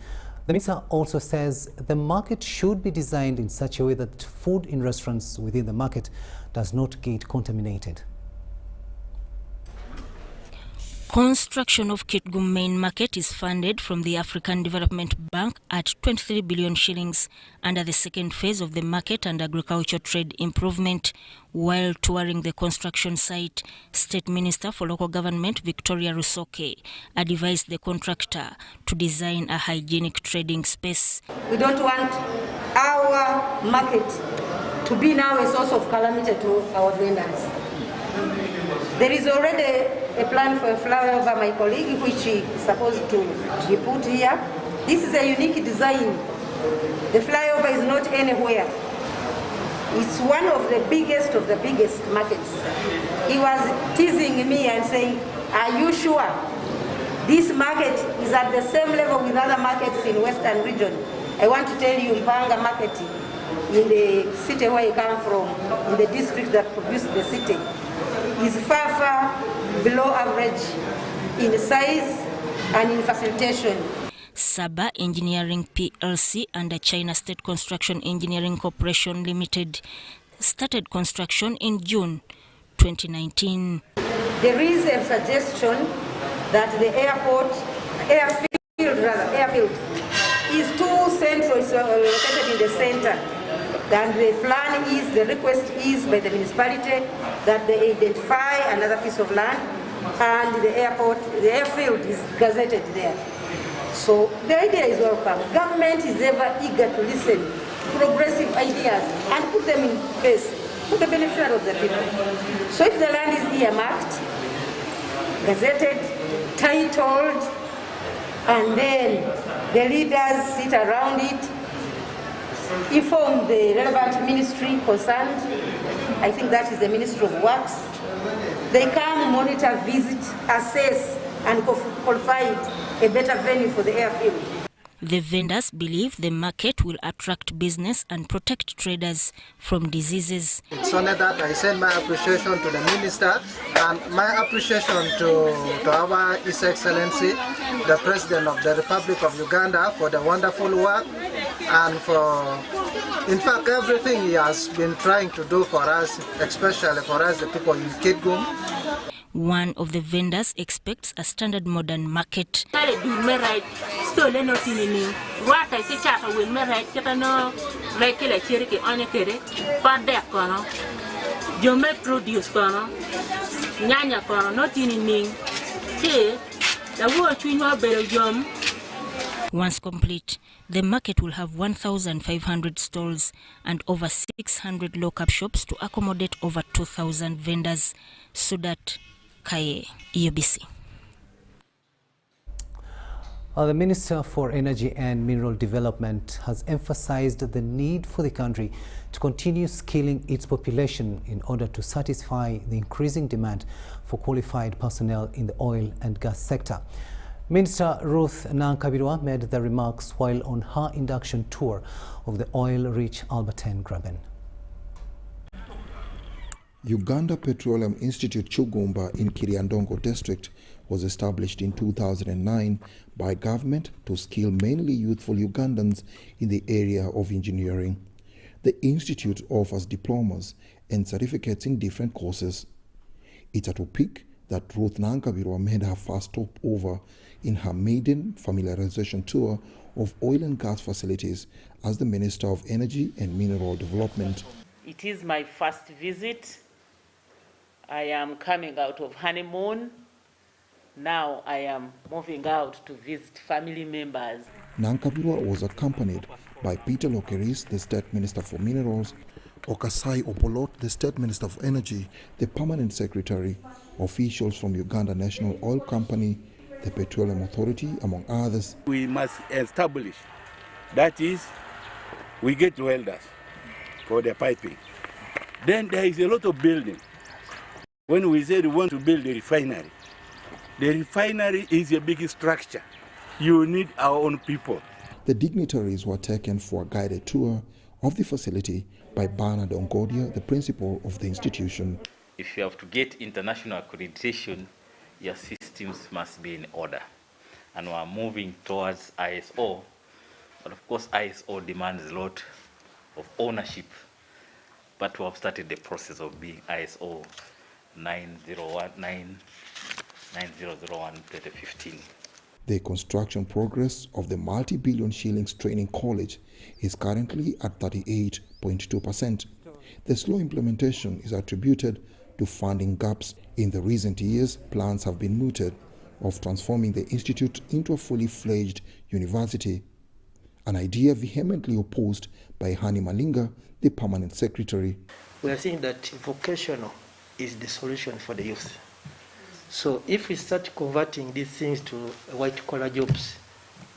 The minister also says the market should be designed in such a way that food in restaurants within the market does not get contaminated. Construction of KITCUM main market is funded from the African Development Bank at 23 billion shillings under the second phase of the market and agriculture trade improvement. While touring the construction site, State Minister for Local Government Victoria Rusoke advised the contractor to design a hygienic trading space. We don't want our market to be now a source of calamity to our vendors. There is already a plan for a flyover, my colleague, which is supposed to be put here. This is a unique design. The flyover is not anywhere. It's one of the biggest markets. He was teasing me and saying, are you sure this market is at the same level with other markets in Western region? I want to tell you, Ipanga market in the city where you come from, in the district that produced the city, is far below average in size and in facilitation. Saba Engineering PLC and the China State Construction Engineering Corporation Limited started construction in June 2019. There is a suggestion that the airfield is too central, it's located in the center. And the request is by the municipality that they identify another piece of land and the airfield is gazetted there. So the idea is welcome. Government is ever eager to listen to progressive ideas and put them in place for the benefit of the people. So if the land is earmarked, gazetted, titled, and then the leaders sit around it, inform the relevant ministry concerned, I think that is the Ministry of Works. They come, monitor, visit, assess, and qualify it a better venue for the airfield. The vendors believe the market will attract business and protect traders from diseases. It's only that I send my appreciation to the Minister and my appreciation to our His Excellency, the President of the Republic of Uganda, for the wonderful work and for, in fact, everything he has been trying to do for us, especially for us, the people in KITCUM. One of the vendors expects a standard modern market. Once complete, the market will have 1,500 stalls and over 600 lock-up shops to accommodate over 2,000 vendors. Sudat Kaye, UBC. The Minister for Energy and Mineral Development has emphasized the need for the country to continue skilling its population in order to satisfy the increasing demand for qualified personnel in the oil and gas sector. Minister Ruth Nankabirwa made the remarks while on her induction tour of the oil-rich Albertine Graben. Uganda Petroleum Institute Chugumba in Kiriandongo district was established in 2009 by government to skill mainly youthful Ugandans in the area of engineering. The institute offers diplomas and certificates in different courses. It's at Upik that Ruth Nankabirwa made her first stopover in her maiden familiarization tour of oil and gas facilities as the Minister of Energy and Mineral Development. It is my first visit. I am coming out of honeymoon. Now I am moving out to visit family members. Nankabirwa was accompanied by Peter Lokeris, the State Minister for Minerals, Okasai Opolot, the State Minister of Energy, the Permanent Secretary, officials from Uganda National Oil Company, the Petroleum Authority, among others. We must establish, that is, we get welders for the piping. Then there is a lot of building. When we said we want to build a refinery, the refinery is a big structure. You need our own people. The dignitaries were taken for a guided tour of the facility by Bernard Ongodia, the principal of the institution. If you have to get international accreditation, your systems must be in order. And we're moving towards ISO. But of course, ISO demands a lot of ownership. But we have started the process of being ISO 9001 2015. The construction progress of the multi-billion shillings training college is currently at 38.2%. The slow implementation is attributed to funding gaps. In the recent years, plans have been mooted of transforming the institute into a fully fledged university, an idea vehemently opposed by Hani Malinga, the permanent secretary. We are saying that vocational is the solution for the youth. So if we start converting these things to white-collar jobs,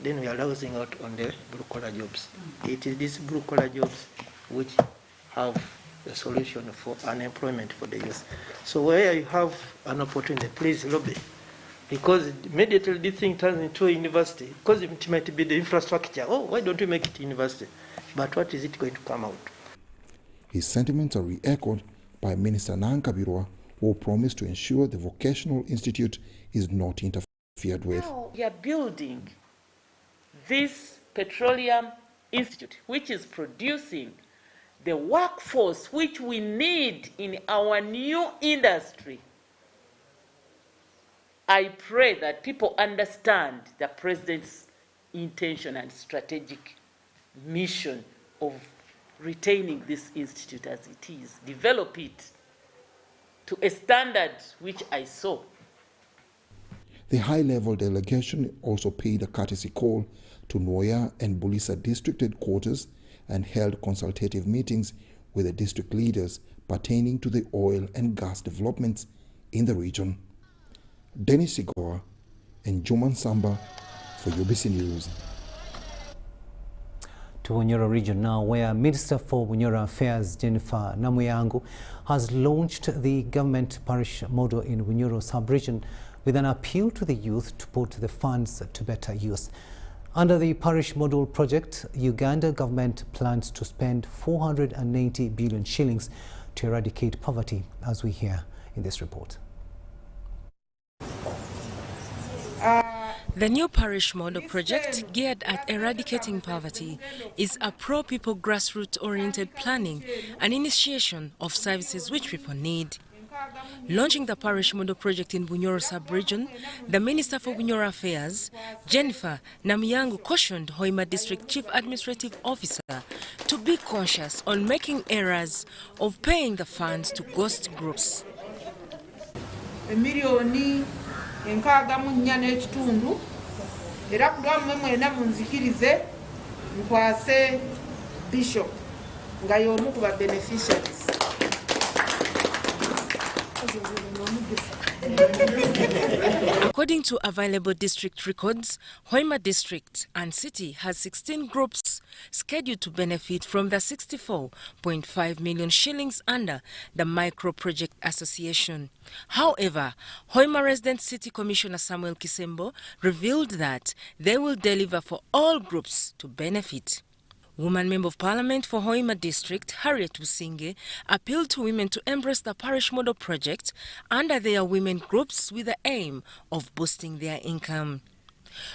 then we are losing out on the blue-collar jobs. It is these blue-collar jobs which have the solution for unemployment for the youth. So where you have an opportunity, please lobby. Because immediately this thing turns into a university, because it might be the infrastructure. Oh, why don't we make it a university? But what is it going to come out? His sentiments are re-echoed by Minister Nankabirwa, who promised to ensure the vocational institute is not interfered with. Now we are building this petroleum institute, which is producing the workforce which we need in our new industry. I pray that people understand the president's intention and strategic mission of retaining this institute as it is, develop it to a standard which I saw. The high-level delegation also paid a courtesy call to Noya and Bulisa district headquarters and held consultative meetings with the district leaders pertaining to the oil and gas developments in the region. Dennis Sigoa and Juman Samba for UBC News. To Bunyoro region now, where Minister for Bunyoro Affairs Jennifer Namuyangu has launched the government parish model in Bunyoro sub-region with an appeal to the youth to put the funds to better use. Under the parish model project, Uganda government plans to spend 480 billion shillings to eradicate poverty, as we hear in this report. The new parish model project, geared at eradicating poverty, is a pro-people grassroots-oriented planning and initiation of services which people need. Launching the parish model project in Bunyoro sub-region, the Minister for Bunyoro Affairs, Jennifer Namuyangu, cautioned Hoima District Chief Administrative Officer to be conscious on making errors of paying the funds to ghost groups. Enkaaga mu nnya n'ekitundu era kugamba mwena munzikirize nkwase Bishop nga y'omu ku ba beneficiaries. According to available district records, Hoima District and City has 16 groups scheduled to benefit from the 64.5 million shillings under the Micro Project Association. However, Hoima Resident City Commissioner Samuel Kisembo revealed that they will deliver for all groups to benefit. Woman Member of Parliament for Hoima District, Harriet Businge, appealed to women to embrace the parish model project under their women groups with the aim of boosting their income.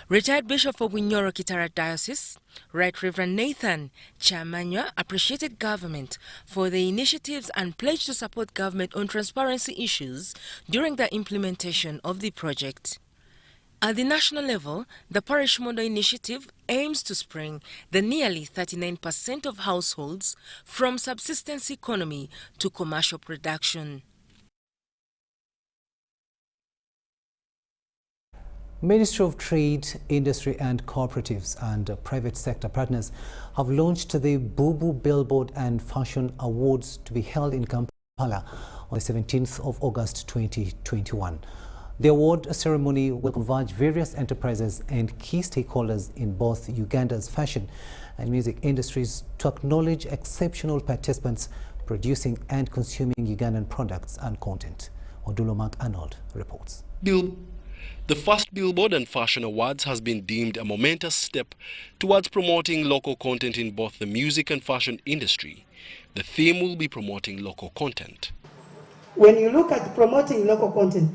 Retired Bishop of Bunyoro Kitara Diocese, Right Reverend Nathan Chamanywa, appreciated government for the initiatives and pledged to support government on transparency issues during the implementation of the project. At the national level, the parish model initiative aims to spring the nearly 39% of households from subsistence economy to commercial production. Ministry of Trade, Industry and Cooperatives and private sector partners have launched the Bubu Billboard and Fashion Awards to be held in Kampala on the 17th of August 2021. The award ceremony will converge various enterprises and key stakeholders in both Uganda's fashion and music industries to acknowledge exceptional participants producing and consuming Ugandan products and content. Odulo Mark Arnold reports. The first Billboard and Fashion Awards has been deemed a momentous step towards promoting local content in both the music and fashion industry. The theme will be promoting local content. When you look at promoting local content,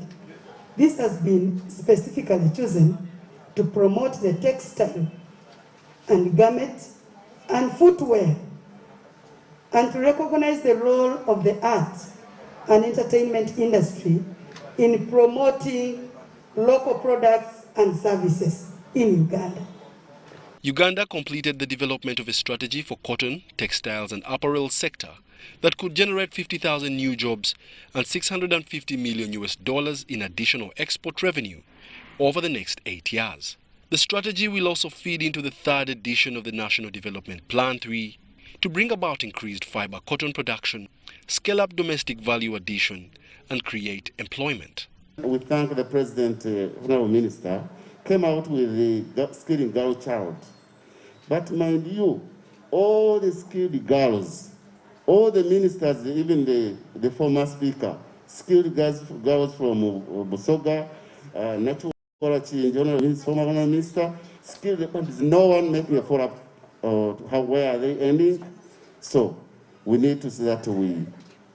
This has been specifically chosen to promote the textile and garment and footwear, and to recognize the role of the arts and entertainment industry in promoting local products and services in Uganda. Uganda completed the development of a strategy for cotton, textiles and apparel sector that could generate 50,000 new jobs and $650 million in additional export revenue over the next 8 years. The strategy will also feed into the third edition of the National Development Plan 3 to bring about increased fiber cotton production, scale up domestic value addition and create employment. We thank the President, Honorable Minister, came out with the skilled girl child. But mind you, all the skilled girls, all the ministers, even the former speaker, skilled girls from Busoga, Natural Quality, former minister, skilled, but there's no one making a follow-up where are they ending. So we need to see that we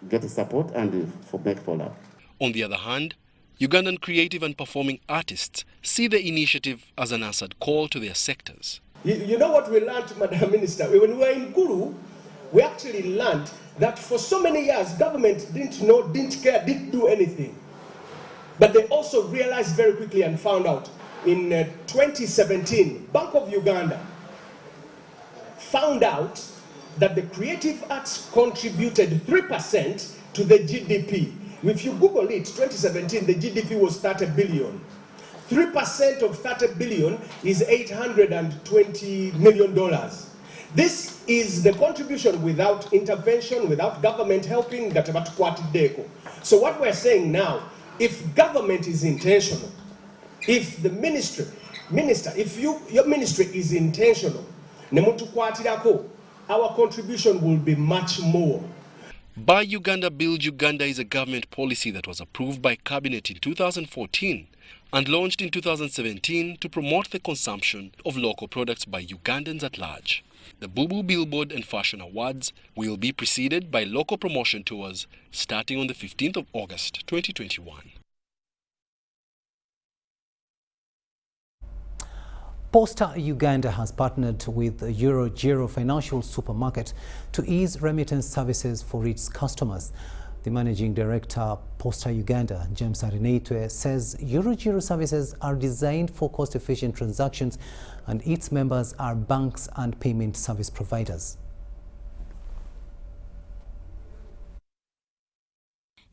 get support and make follow-up. On the other hand, Ugandan creative and performing artists see the initiative as an answered call to their sectors. You know what we learned, Madam Minister? When we were in Guru, we actually learned that for so many years, government didn't know, didn't care, didn't do anything. But they also realized very quickly and found out in 2017, Bank of Uganda found out that the creative arts contributed 3% to the GDP. If you Google it, 2017, the GDP was 30 billion. 3% of 30 billion is $820 million. This is the contribution without intervention, without government helping. So what we're saying now, if government is intentional, if the minister, if your ministry is intentional, our contribution will be much more. Buy Uganda, Build Uganda is a government policy that was approved by Cabinet in 2014 and launched in 2017 to promote the consumption of local products by Ugandans at large. The Bubu Billboard and Fashion Awards will be preceded by local promotion tours starting on the 15th of August 2021. Posta Uganda has partnered with Eurogiro Financial Supermarket to ease remittance services for its customers. The Managing Director, Posta Uganda, James Arineitwe, says Eurogiro services are designed for cost-efficient transactions and its members are banks and payment service providers.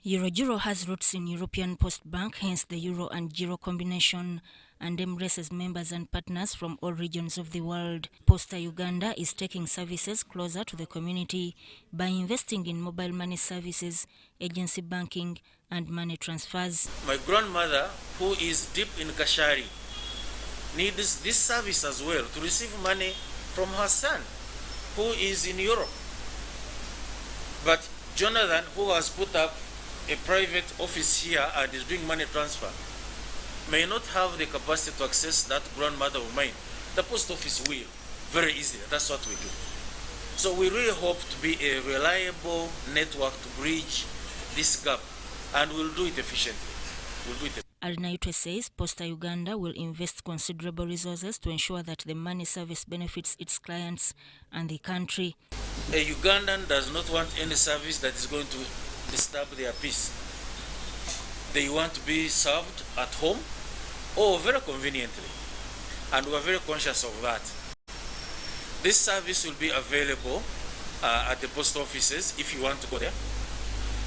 Eurogiro has roots in European Post Bank, hence the Euro and Giro combination, and embraces members and partners from all regions of the world. Posta Uganda is taking services closer to the community by investing in mobile money services, agency banking, and money transfers. My grandmother, who is deep in Kashari, needs this service as well to receive money from her son, who is in Europe. But Jonathan, who has put up a private office here and is doing money transfer, may not have the capacity to access that grandmother of mine. The post office will, very easily. That's what we do. So we really hope to be a reliable network to bridge this gap, and we'll do it efficiently. Arineitwe says Posta Uganda will invest considerable resources to ensure that the money service benefits its clients and the country. A Ugandan does not want any service that is going to disturb their peace. They want to be served at home or very conveniently, and we are very conscious of that. This service will be available at the post offices if you want to go there.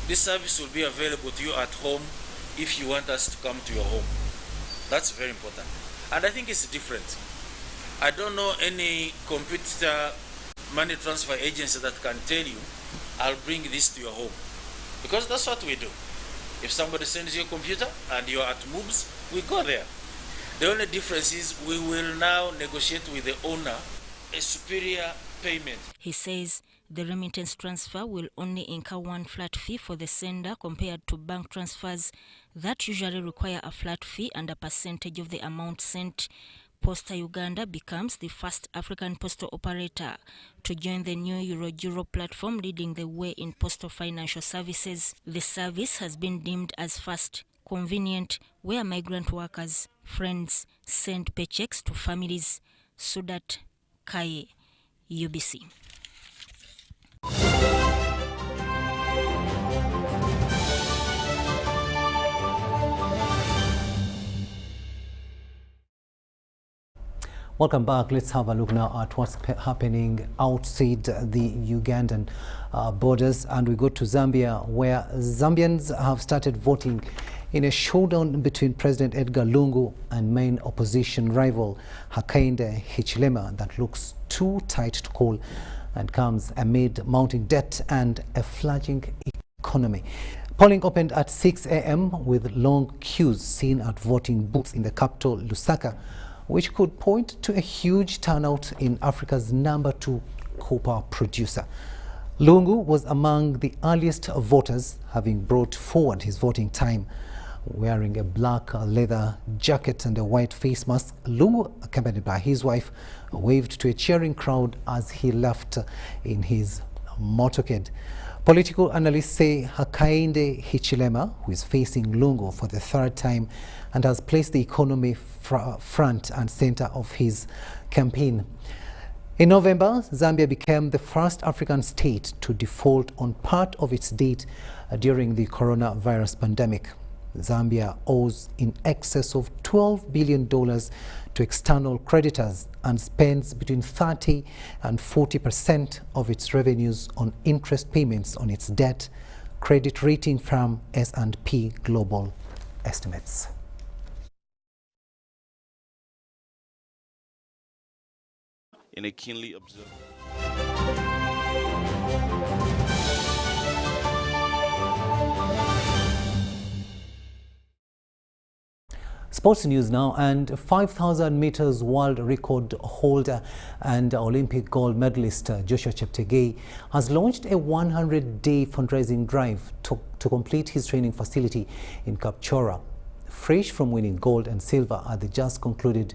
This service will be available to you at home if you want us to come to your home. That's very important. And I think it's different. I don't know any competitor money transfer agency that can tell you, I'll bring this to your home. Because that's what we do. If somebody sends you a computer and you're at moves, we go there. The only difference is we will now negotiate with the owner a superior payment. He says the remittance transfer will only incur one flat fee for the sender compared to bank transfers that usually require a flat fee and a percentage of the amount sent. Posta Uganda becomes the first African postal operator to join the new Eurogiro platform, leading the way in postal financial services. The service has been deemed as fast, convenient where migrant workers' friends send paychecks to families. Sudat Kaye, UBC. Welcome back. Let's have a look now at what's happening outside the Ugandan borders, and we go to Zambia, where Zambians have started voting in a showdown between President Edgar Lungu and main opposition rival Hakainde Hichilema that looks too tight to call and comes amid mounting debt and a flagging economy. Polling opened at 6 a.m. with long queues seen at voting booths in the capital, Lusaka, which could point to a huge turnout in Africa's #2 copper producer. Lungu was among the earliest voters, having brought forward his voting time. Wearing a black leather jacket and a white face mask, Lungu, accompanied by his wife, waved to a cheering crowd as he left in his motorcade. Political analysts say Hakainde Hichilema, who is facing Lungu for the third time and has placed the economy front and center of his campaign. In November, Zambia became the first African state to default on part of its debt during the coronavirus pandemic. Zambia owes in excess of $12 billion to external creditors and spends between 30% and 40% of its revenues on interest payments on its debt, credit rating firm S&P Global estimates. In a keenly observed. Sports news now, and 5,000 meters world record holder and Olympic gold medalist Joshua Cheptegei has launched a 100-day fundraising drive to complete his training facility in Kapchorwa. Fresh from winning gold and silver at the just concluded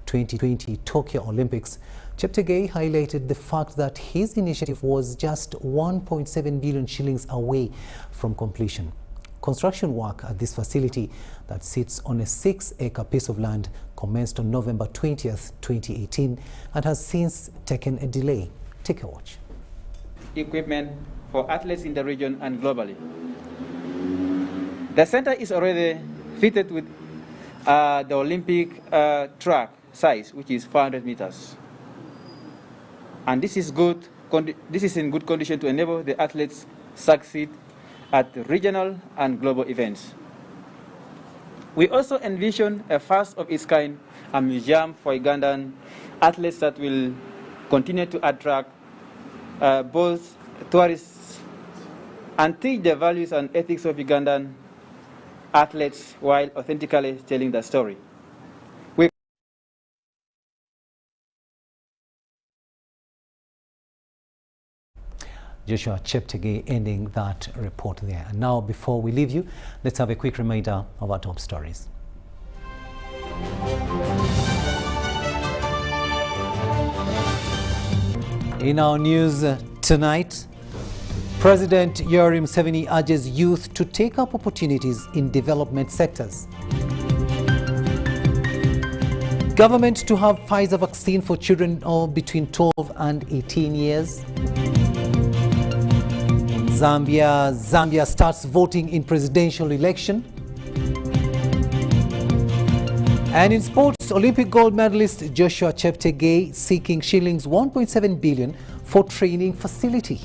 2020 Tokyo Olympics, Cheptegei highlighted the fact that his initiative was just 1.7 billion shillings away from completion. Construction work at this facility that sits on a 6-acre piece of land commenced on November 20th, 2018 and has since taken a delay. Take a watch. Equipment for athletes in the region and globally. The center is already fitted with the Olympic track size, which is 400 meters. And this is good. This is in good condition to enable the athletes succeed at regional and global events. We also envision a first of its kind, a museum for Ugandan athletes that will continue to attract both tourists and teach the values and ethics of Ugandan athletes while authentically telling the story. Joshua Cheptegei ending that report there. And now, before we leave you, let's have a quick reminder of our top stories. In our news tonight, President Yoweri Museveni urges youth to take up opportunities in development sectors. Government to have Pfizer vaccine for children between 12 and 18 years. Zambia starts voting in presidential election. And in sports, Olympic gold medalist Joshua Cheptegei seeking shillings 1.7 billion for training facility.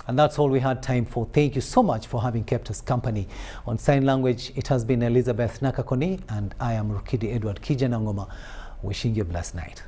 And that's all we had time for. Thank you so much for having kept us company. On sign language, it has been Elizabeth Nakakoni, and I am Rukidi Edward Kijanangoma. Wishing you a blessed night.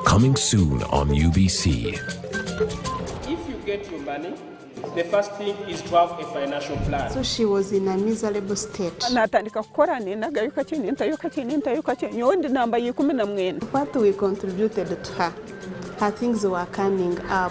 Coming soon on UBC. If you get your money, The first thing is to have a financial plan. So she was in a miserable state. What we contributed to her things were coming up.